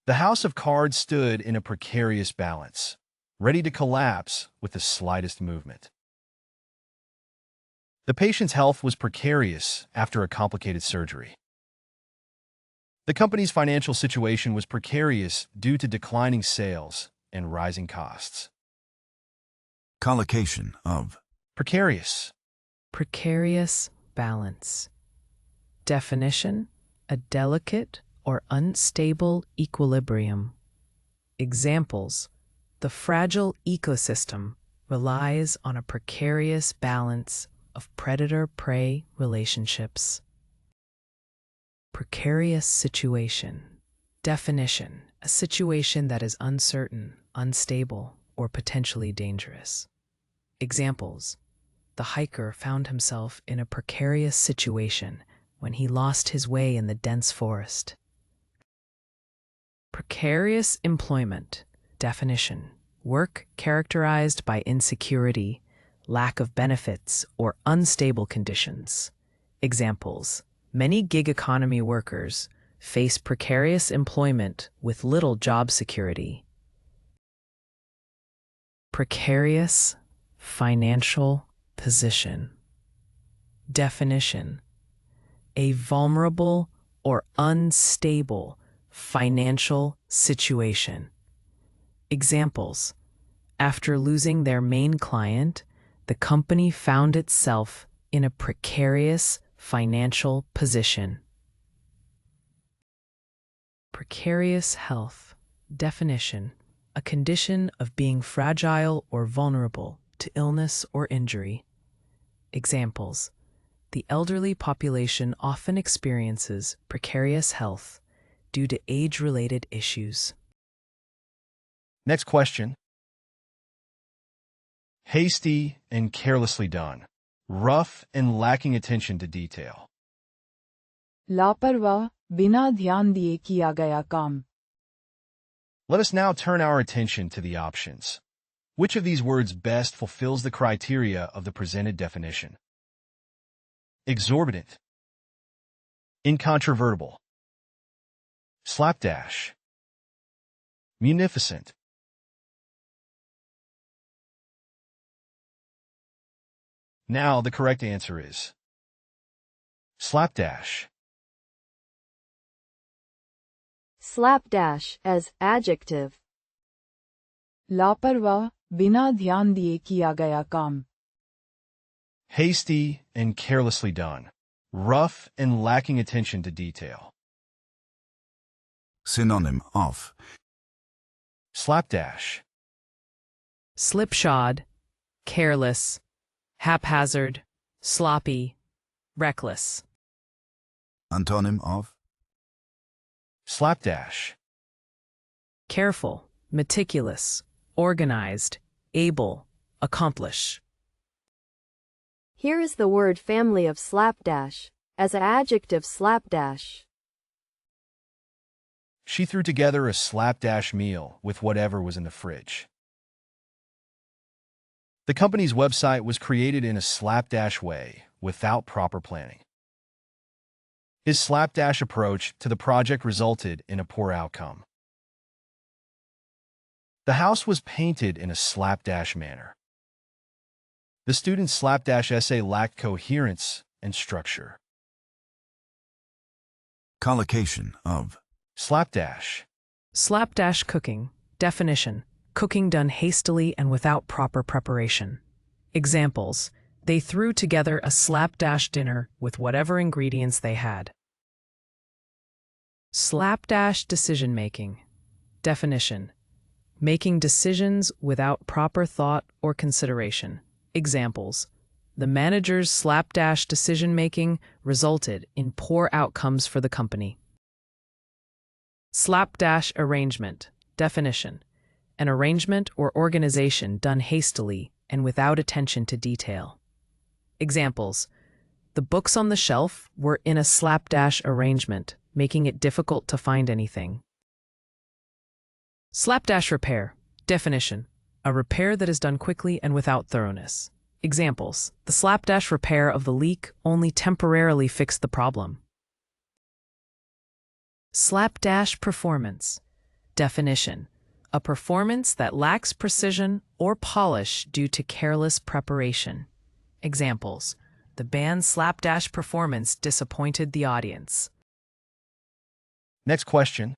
The house of cards stood in a precarious balance, ready to collapse with the slightest movement. The patient's health was precarious after a complicated surgery. The company's financial situation was precarious due to declining sales and rising costs. collocation of Precarious, Precarious balance. Definition: a delicate or unstable equilibrium. Examples: the fragile ecosystem relies on a precarious balance of predator-prey relationships. Precarious situation. Definition: a situation that is uncertain, unstable, or potentially dangerous. Examples: the hiker found himself in a precarious situation when he lost his way in the dense forest. Precarious employment. Definition: work characterized by insecurity, lack of benefits, or unstable conditions. Examples: many gig economy workers face precarious employment with little job security. Precarious financial position. Definition: a vulnerable or unstable financial situation. Examples: after losing their main client, the company found itself in a precarious financial position. Precarious health. Definition: a condition of being fragile or vulnerable to illness or injury. Examples: the elderly population often experiences precarious health due to age-related issues. Next question. Hasty and carelessly done. Rough and lacking attention to detail. लापरवाह, बिना ध्यान दिए किया गया काम. Let us now turn our attention to the options. Which of these words best fulfills the criteria of the presented definition? Exorbitant, incontrovertible, slapdash, munificent. Now the correct answer is slapdash. Slapdash as adjective. लापरवाह, बिना ध्यान दिए किया गया काम. Hasty and carelessly done. Rough and lacking attention to detail. synonym of Slapdash, Slipshod, careless, haphazard, sloppy, reckless. antonym of slapdash, Careful, meticulous, organized, able, accomplish. Here is the word family of slapdash. As an adjective slapdash. She threw together a slapdash meal with whatever was in the fridge. The company's website was created in a slapdash way without proper planning. His slapdash approach to the project resulted in a poor outcome. The house was painted in a slapdash manner. The student's slapdash essay lacked coherence and structure. Collocation of. Slapdash. Slapdash cooking. Definition: cooking done hastily and without proper preparation. Examples: they threw together a slapdash dinner with whatever ingredients they had. Slapdash decision-making. Definition: making decisions without proper thought or consideration. Examples: the manager's slapdash decision-making resulted in poor outcomes for the company. Slapdash arrangement. Definition: an arrangement or organization done hastily and without attention to detail. Examples: the books on the shelf were in a slapdash arrangement, making it difficult to find anything. Slapdash repair. Definition: a repair that is done quickly and without thoroughness. Examples: the slapdash repair of the leak only temporarily fixed the problem. Slapdash performance. Definition: a performance that lacks precision or polish due to careless preparation. Examples: the band's slapdash performance disappointed the audience. Next question.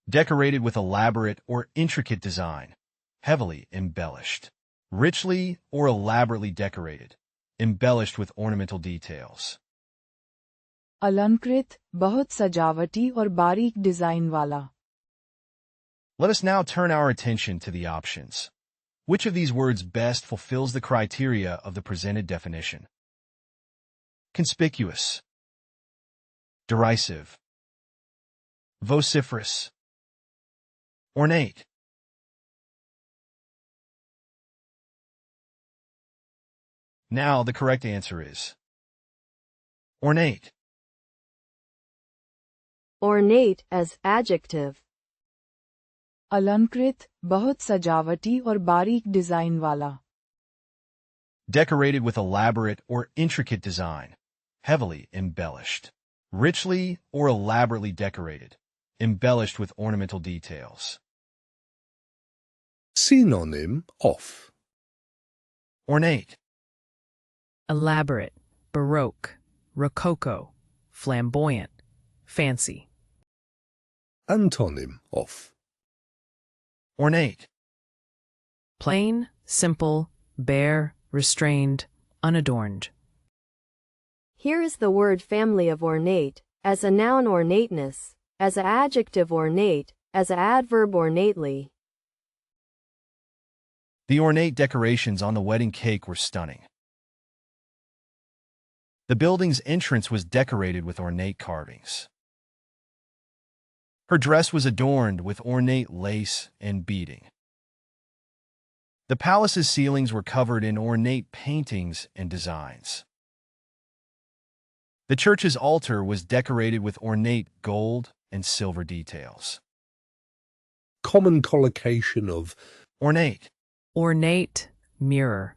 Decorated with elaborate or intricate design. Heavily embellished. Richly or elaborately decorated. Embellished with ornamental details. अलंकृत, बहुत सजावटी और बारीक design वाला. Let us now turn our attention to the options. Which of these words best fulfills the criteria of the presented definition? Conspicuous. Derisive. Vociferous. Ornate. Now the correct answer is ornate. Ornate as adjective. अलंकृत, बहुत सजावटी और बारीक design वाला. Decorated with elaborate or intricate design. Heavily embellished. Richly or elaborately decorated. Embellished with ornamental details. Synonym of. Ornate. Elaborate, baroque, rococo, flamboyant, fancy. Antonym of. Ornate. Plain, simple, bare, restrained, unadorned. Here is the word family of ornate, as a noun ornateness, as an adjective ornate, as an adverb ornately. The ornate decorations on the wedding cake were stunning. The building's entrance was decorated with ornate carvings. Her dress was adorned with ornate lace and beading. The palace's ceilings were covered in ornate paintings and designs. The church's altar was decorated with ornate gold and silver details. Common collocation of. Ornate. Ornate, mirror.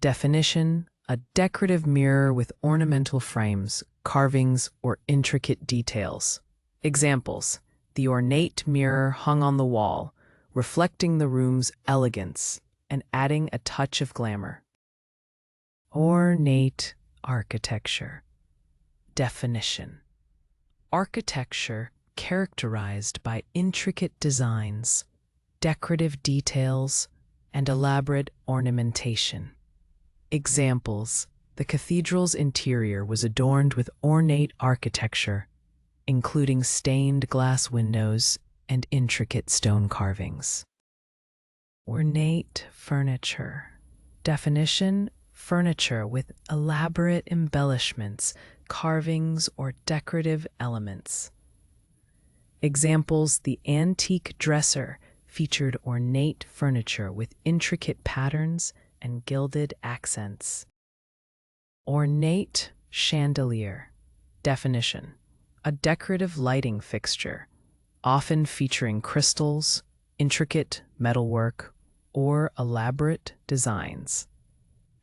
Definition: a decorative mirror with ornamental frames, carvings, or intricate details. Examples: the ornate mirror hung on the wall, reflecting the room's elegance and adding a touch of glamour. Ornate architecture. Definition: architecture characterized by intricate designs, decorative details, and elaborate ornamentation. Examples: the cathedral's interior was adorned with ornate architecture, including stained glass windows and intricate stone carvings. Ornate furniture. Definition: furniture with elaborate embellishments, carvings, or decorative elements. Examples: the antique dresser featured ornate furniture with intricate patterns and gilded accents. Ornate chandelier. Definition: a decorative lighting fixture, often featuring crystals, intricate metalwork, or elaborate designs.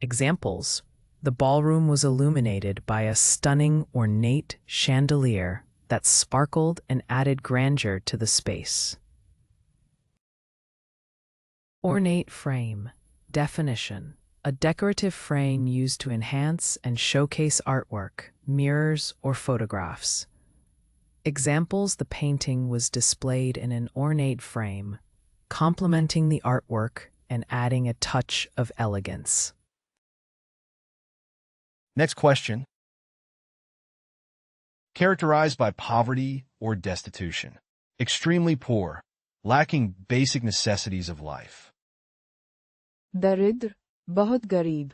Examples: The ballroom was illuminated by a stunning, ornate chandelier that sparkled and added grandeur to the space. Ornate frame. Definition: a decorative frame used to enhance and showcase artwork, mirrors, or photographs. Examples: the painting was displayed in an ornate frame, complementing the artwork and adding a touch of elegance. Next question. Characterized by poverty or destitution. Extremely poor, lacking basic necessities of life. दरिद्र, बहुत गरीब.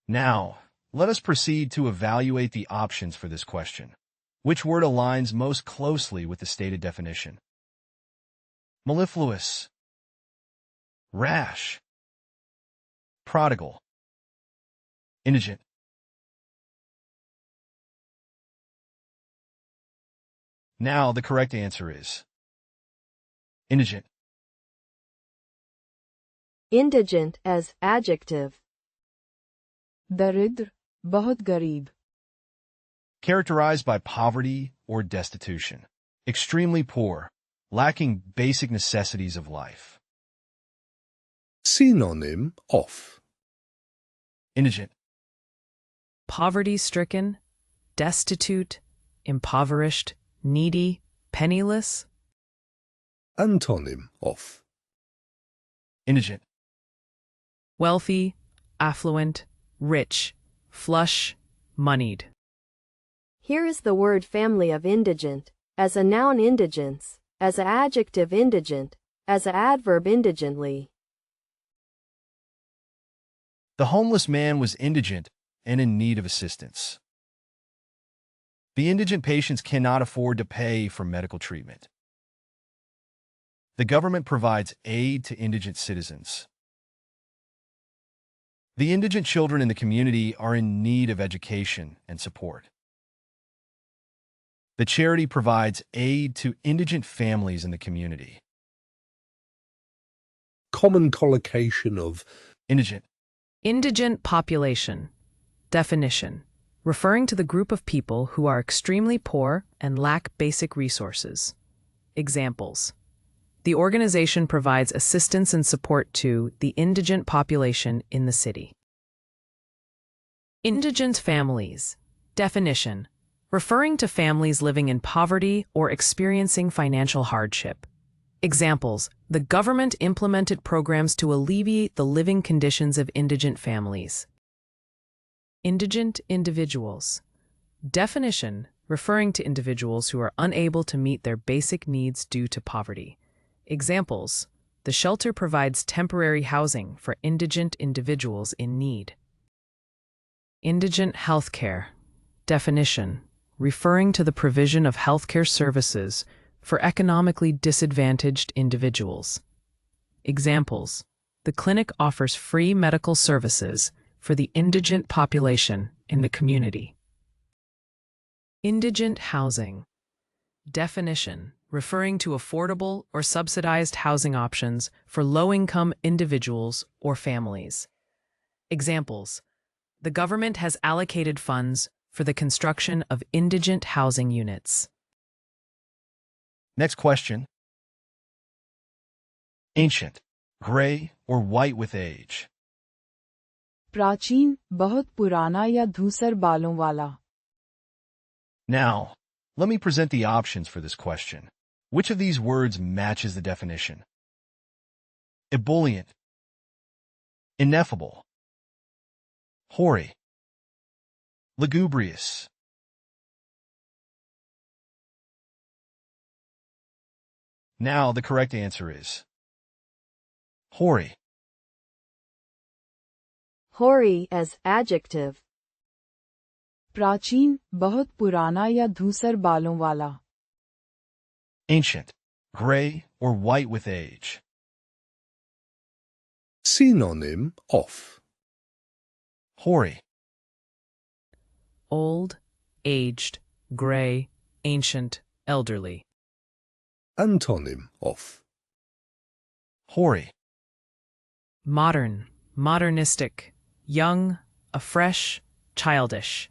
Now, let us proceed to evaluate the options for this question. Which word aligns most closely with the stated definition? Mellifluous, rash, prodigal, indigent. Now, the correct answer is indigent. Indigent as adjective. दरिद्र, बहुत गरीब. Characterized by poverty or destitution. Extremely poor, lacking basic necessities of life. Synonym of Indigent. Poverty-stricken, destitute, impoverished, needy, penniless. Antonym of Indigent. Wealthy, affluent, rich, flush, moneyed. Here is the word family of indigent, as a noun indigence, as an adjective indigent, as an adverb indigently. The homeless man was indigent and in need of assistance. The indigent patients cannot afford to pay for medical treatment. The government provides aid to indigent citizens. The indigent children in the community are in need of education and support. The charity provides aid to indigent families in the community. common collocation of Indigent. Indigent population. Definition: referring to the group of people who are extremely poor and lack basic resources. Examples: the organization provides assistance and support to the indigent population in the city. Indigent families. Definition: referring to families living in poverty or experiencing financial hardship. Examples: the government implemented programs to alleviate the living conditions of indigent families. Indigent individuals. Definition: referring to individuals who are unable to meet their basic needs due to poverty. Examples: the shelter provides temporary housing for indigent individuals in need. Indigent healthcare. Definition: referring to the provision of healthcare services for economically disadvantaged individuals. Examples: the clinic offers free medical services for the indigent population in the community. Indigent housing. Definition: referring to affordable or subsidized housing options for low-income individuals or families. Examples: the government has allocated funds for the construction of indigent housing units. Next question. Ancient, gray or white with age. प्राचीन, बहुत पुराना या धूसर बालों वाला. Now, let me present the options for this question. Which of these words matches the definition? Ebullient, ineffable, hoary, lugubrious. Now, the correct answer is hoary. Hoary as adjective. प्राचीन, बहुत पुराना या धूसर बालों वाला. Ancient, gray or white with age. synonym of Hoary. Old, aged, gray, ancient, elderly. Antonym of Hoary. Modern, modernistic, young, afresh, childish.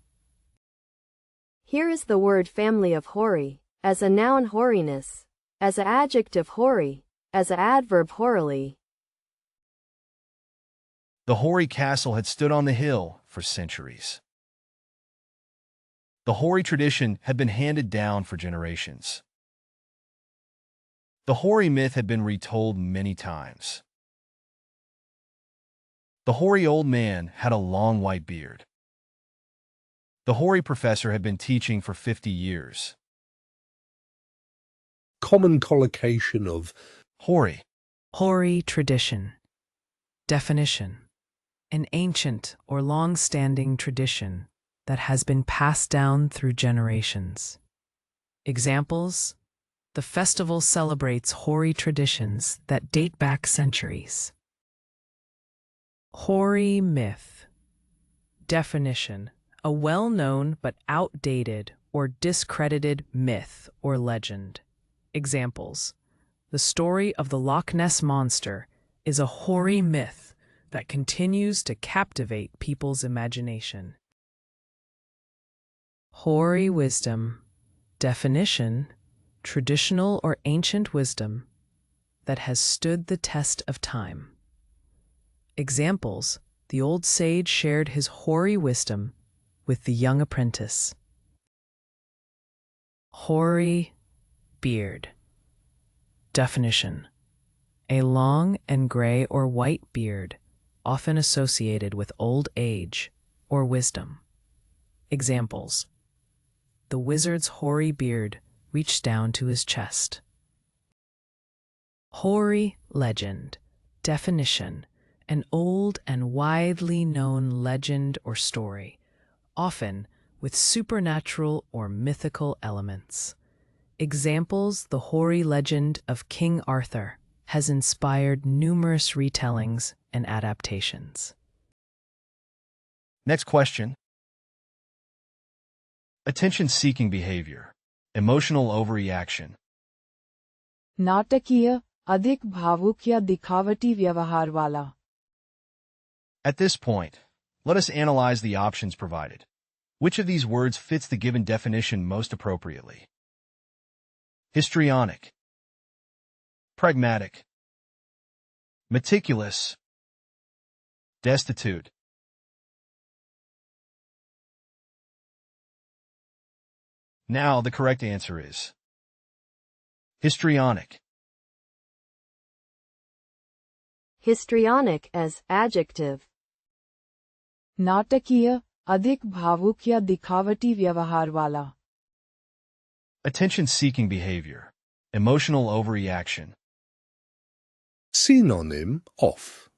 Here is the word family of hoary, as a noun hoariness, as an adjective hoary, as an adverb hoarily. The hoary castle had stood on the hill for centuries. The hoary tradition had been handed down for generations. The hoary myth had been retold many times. The hoary old man had a long white beard. The hoary professor had been teaching for 50 years. Common collocation of Hoary. Hoary tradition. Definition: an ancient or long-standing tradition that has been passed down through generations. Examples: the festival celebrates hoary traditions that date back centuries. Hoary myth. Definition: a well-known but outdated or discredited myth or legend. Examples: the story of the Loch Ness Monster is a hoary myth that continues to captivate people's imagination. Hoary wisdom. Definition: traditional or ancient wisdom that has stood the test of time. Examples: the old sage shared his hoary wisdom with the young apprentice. Hoary beard. Definition: a long and gray or white beard, often associated with old age or wisdom. Examples: the wizard's hoary beard reached down to his chest. Hoary legend. Definition: an old and widely known legend or story, often with supernatural or mythical elements. Examples: the hoary legend of King Arthur has inspired numerous retellings and adaptations. Next question. Attention-seeking behavior. Emotional overreaction. नाटकीय, अधिक भावुक या दिखावटी व्यवहार वाला. At this point, let us analyze the options provided. Which of these words fits the given definition most appropriately? Histrionic, pragmatic, meticulous, destitute. Now the correct answer is histrionic. Histrionic as adjective. नाटकीय, अधिक भावुक या दिखावटी व्यवहार वाला. Attention-seeking behavior. Emotional overreaction. synonym of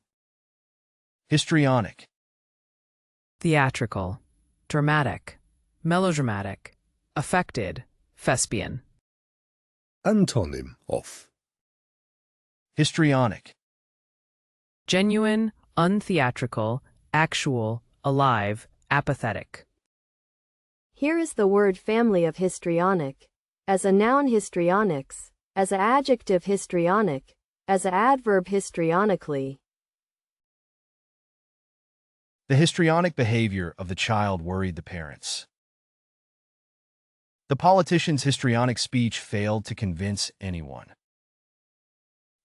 Histrionic. Theatrical, dramatic, melodramatic, affected, thespian. antonym of Histrionic. Genuine, untheatrical, actual, alive, apathetic. Here is the word family of histrionic. As a noun histrionics, as an adjective histrionic, as an adverb histrionically. The histrionic behavior of the child worried the parents. The politician's histrionic speech failed to convince anyone.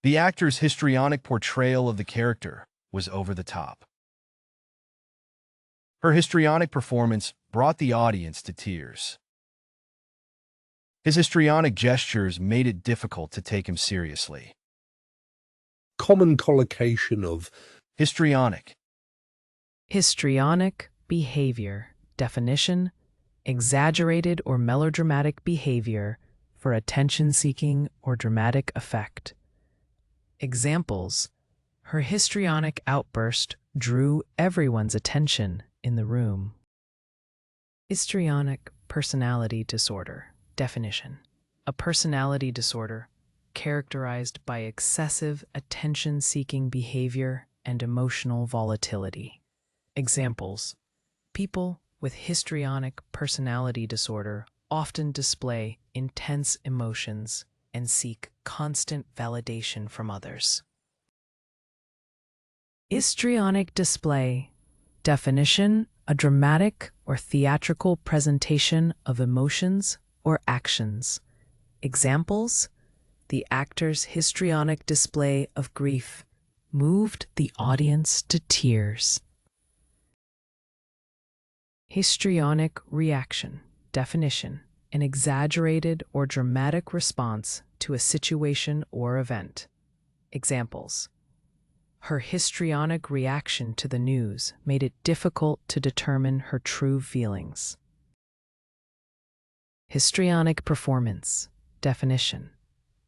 The actor's histrionic portrayal of the character was over the top. Her histrionic performance brought the audience to tears. His histrionic gestures made it difficult to take him seriously. common collocation of Histrionic. Histrionic behavior. Definition: exaggerated or melodramatic behavior for attention-seeking or dramatic effect. Examples: her histrionic outburst drew everyone's attention in the room. Histrionic personality disorder. Definition: a personality disorder characterized by excessive attention-seeking behavior and emotional volatility. Examples: people with histrionic personality disorder often display intense emotions and seek constant validation from others. Histrionic display. Definition: a dramatic or theatrical presentation of emotions or actions. Examples: the actor's histrionic display of grief moved the audience to tears. Histrionic reaction. Definition: an exaggerated or dramatic response to a situation or event. Examples: her histrionic reaction to the news made it difficult to determine her true feelings. Histrionic performance. Definition: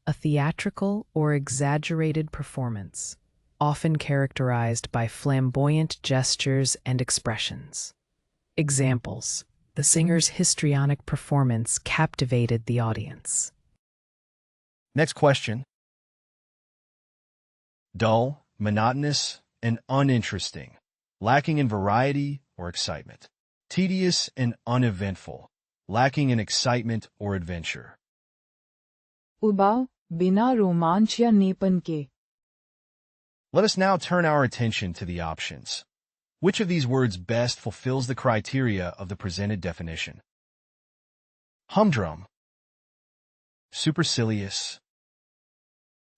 a theatrical or exaggerated performance, often characterized by flamboyant gestures and expressions. Examples: the singer's histrionic performance captivated the audience. Next question. Dull, monotonous, and uninteresting, lacking in variety or excitement. Tedious and uneventful, lacking in excitement or adventure. उबाऊ, बिना रोमांच या नेपन के. Let us now turn our attention to the options. Which of these words best fulfills the criteria of the presented definition? Humdrum, supercilious,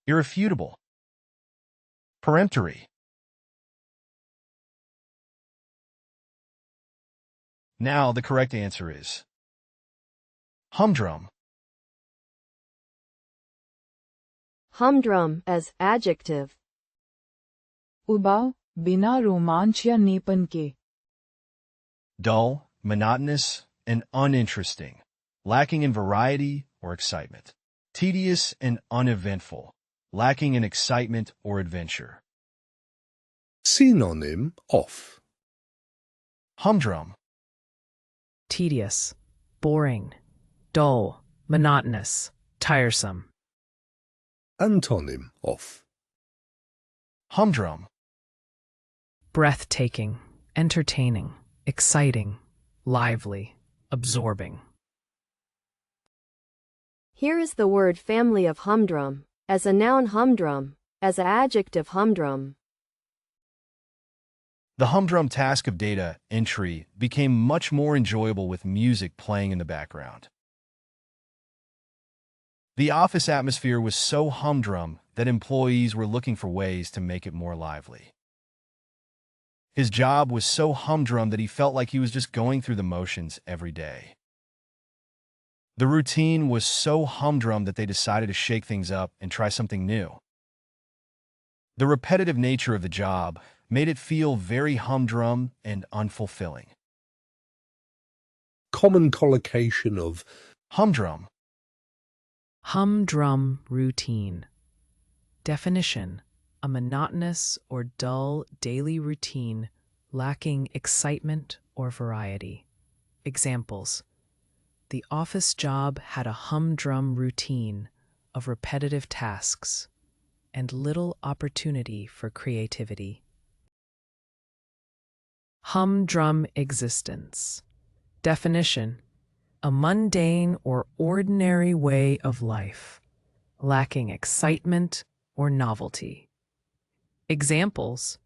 irrefutable, peremptory. Now the correct answer is humdrum. Humdrum as adjective. उबाऊ, बिना रोमांच या नेपन के. Dull, monotonous, and uninteresting, lacking in variety or excitement. Tedious and uneventful, lacking in excitement or adventure. Synonym of Humdrum, Tedious, boring, dull, monotonous, tiresome. antonym of humdrum. Breathtaking, entertaining, exciting, lively, absorbing. Here is the word family of humdrum. As a noun humdrum, as an adjective humdrum. The humdrum task of data entry became much more enjoyable with music playing in the background. The office atmosphere was so humdrum that employees were looking for ways to make it more lively. His job was so humdrum that he felt like he was just going through the motions every day. The routine was so humdrum that they decided to shake things up and try something new. The repetitive nature of the job made it feel very humdrum and unfulfilling. common collocation of Humdrum, Humdrum routine. Definition: a monotonous or dull daily routine lacking excitement or variety. Examples: the office job had a humdrum routine of repetitive tasks and little opportunity for creativity. Humdrum existence. Definition: a mundane or ordinary way of life, lacking excitement or novelty. Examples: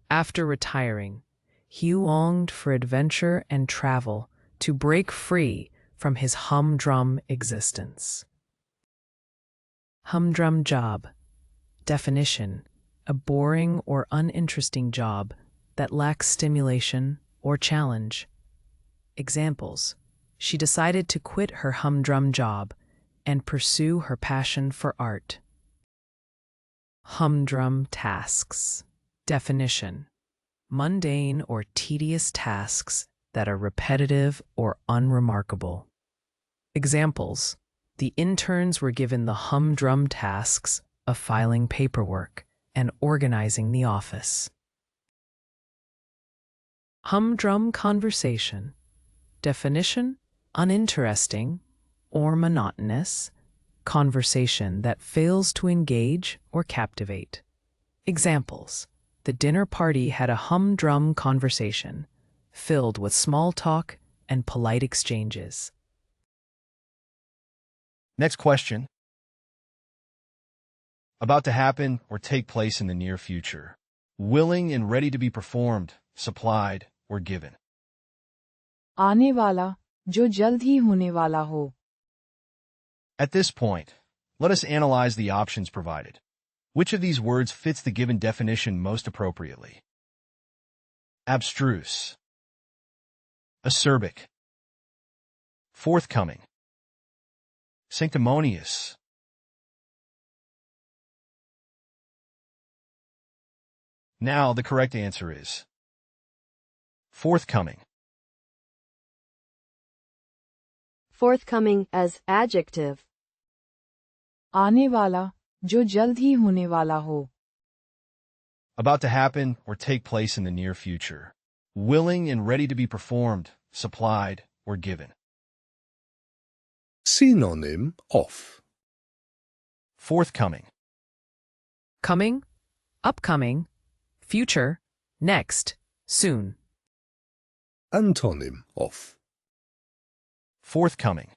after retiring, he longed for adventure and travel to break free from his humdrum existence. Humdrum job. Definition: a boring or uninteresting job that lacks stimulation or challenge. Examples: she decided to quit her humdrum job and pursue her passion for art. Humdrum tasks. Definition: mundane or tedious tasks that are repetitive or unremarkable. Examples: the interns were given the humdrum tasks of filing paperwork and organizing the office. Humdrum conversation. Definition: uninteresting or monotonous conversation that fails to engage or captivate. Examples: the dinner party had a humdrum conversation filled with small talk and polite exchanges. Next question. About to happen or take place in the near future. Willing and ready to be performed, supplied, or given. आने वाला, जो जल्द ही होने वाला हो. At this point, let us analyze the options provided. Which of these words fits the given definition most appropriately? Abstruse, acerbic, forthcoming, sanctimonious. Now the correct answer is forthcoming. Forthcoming as adjective. आने वाला, जो जल्द ही होने वाला हो. About to happen or take place in the near future. Willing and ready to be performed, supplied, or given. Synonym of Forthcoming, Coming, upcoming, future, next, soon. antonym of forthcoming,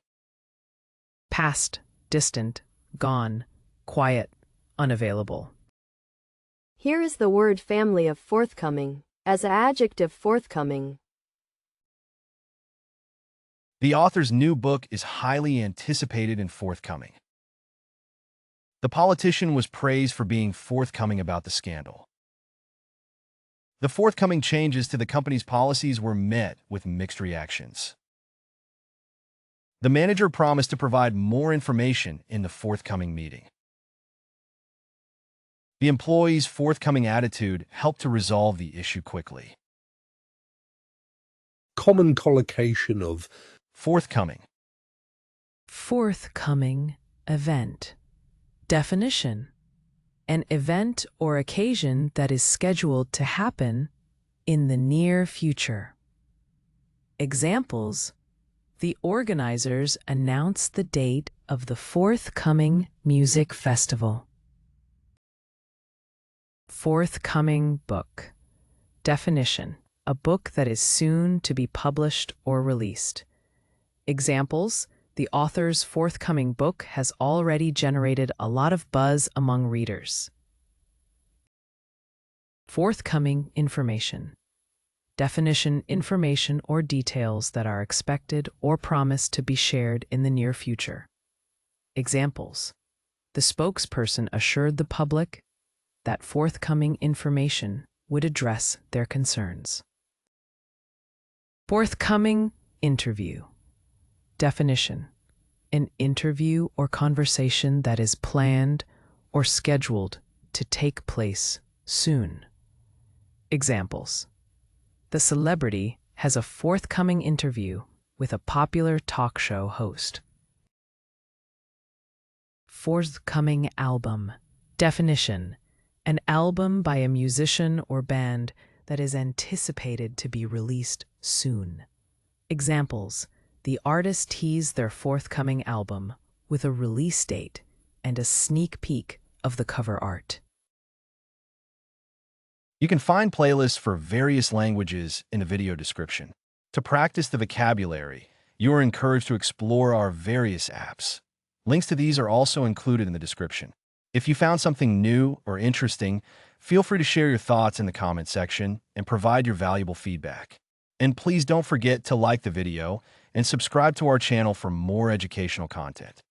Past, distant, gone, quiet, unavailable. Here is the word family of forthcoming as adjective forthcoming. The author's new book is highly anticipated and forthcoming. The politician was praised for being forthcoming about the scandal. The forthcoming changes to the company's policies were met with mixed reactions. The manager promised to provide more information in the forthcoming meeting. The employee's forthcoming attitude helped to resolve the issue quickly. common collocation of Forthcoming, Forthcoming event. Definition: an event or occasion that is scheduled to happen in the near future. Examples: the organizers announce the date of the forthcoming music festival. Forthcoming book. Definition: a book that is soon to be published or released. Examples: the author's forthcoming book has already generated a lot of buzz among readers. Forthcoming information. Definition: information or details that are expected or promised to be shared in the near future. Examples: the spokesperson assured the public that forthcoming information would address their concerns. Forthcoming interview. Definition: an interview or conversation that is planned or scheduled to take place soon. Examples: the celebrity has a forthcoming interview with a popular talk show host. Forthcoming album. Definition: an album by a musician or band that is anticipated to be released soon. Examples: the artist teased their forthcoming album with a release date and a sneak peek of the cover art. You can find playlists for various languages in the video description. To practice the vocabulary, you are encouraged to explore our various apps. Links to these are also included in the description. If you found something new or interesting, feel free to share your thoughts in the comment section and provide your valuable feedback. And please don't forget to like the video and subscribe to our channel for more educational content.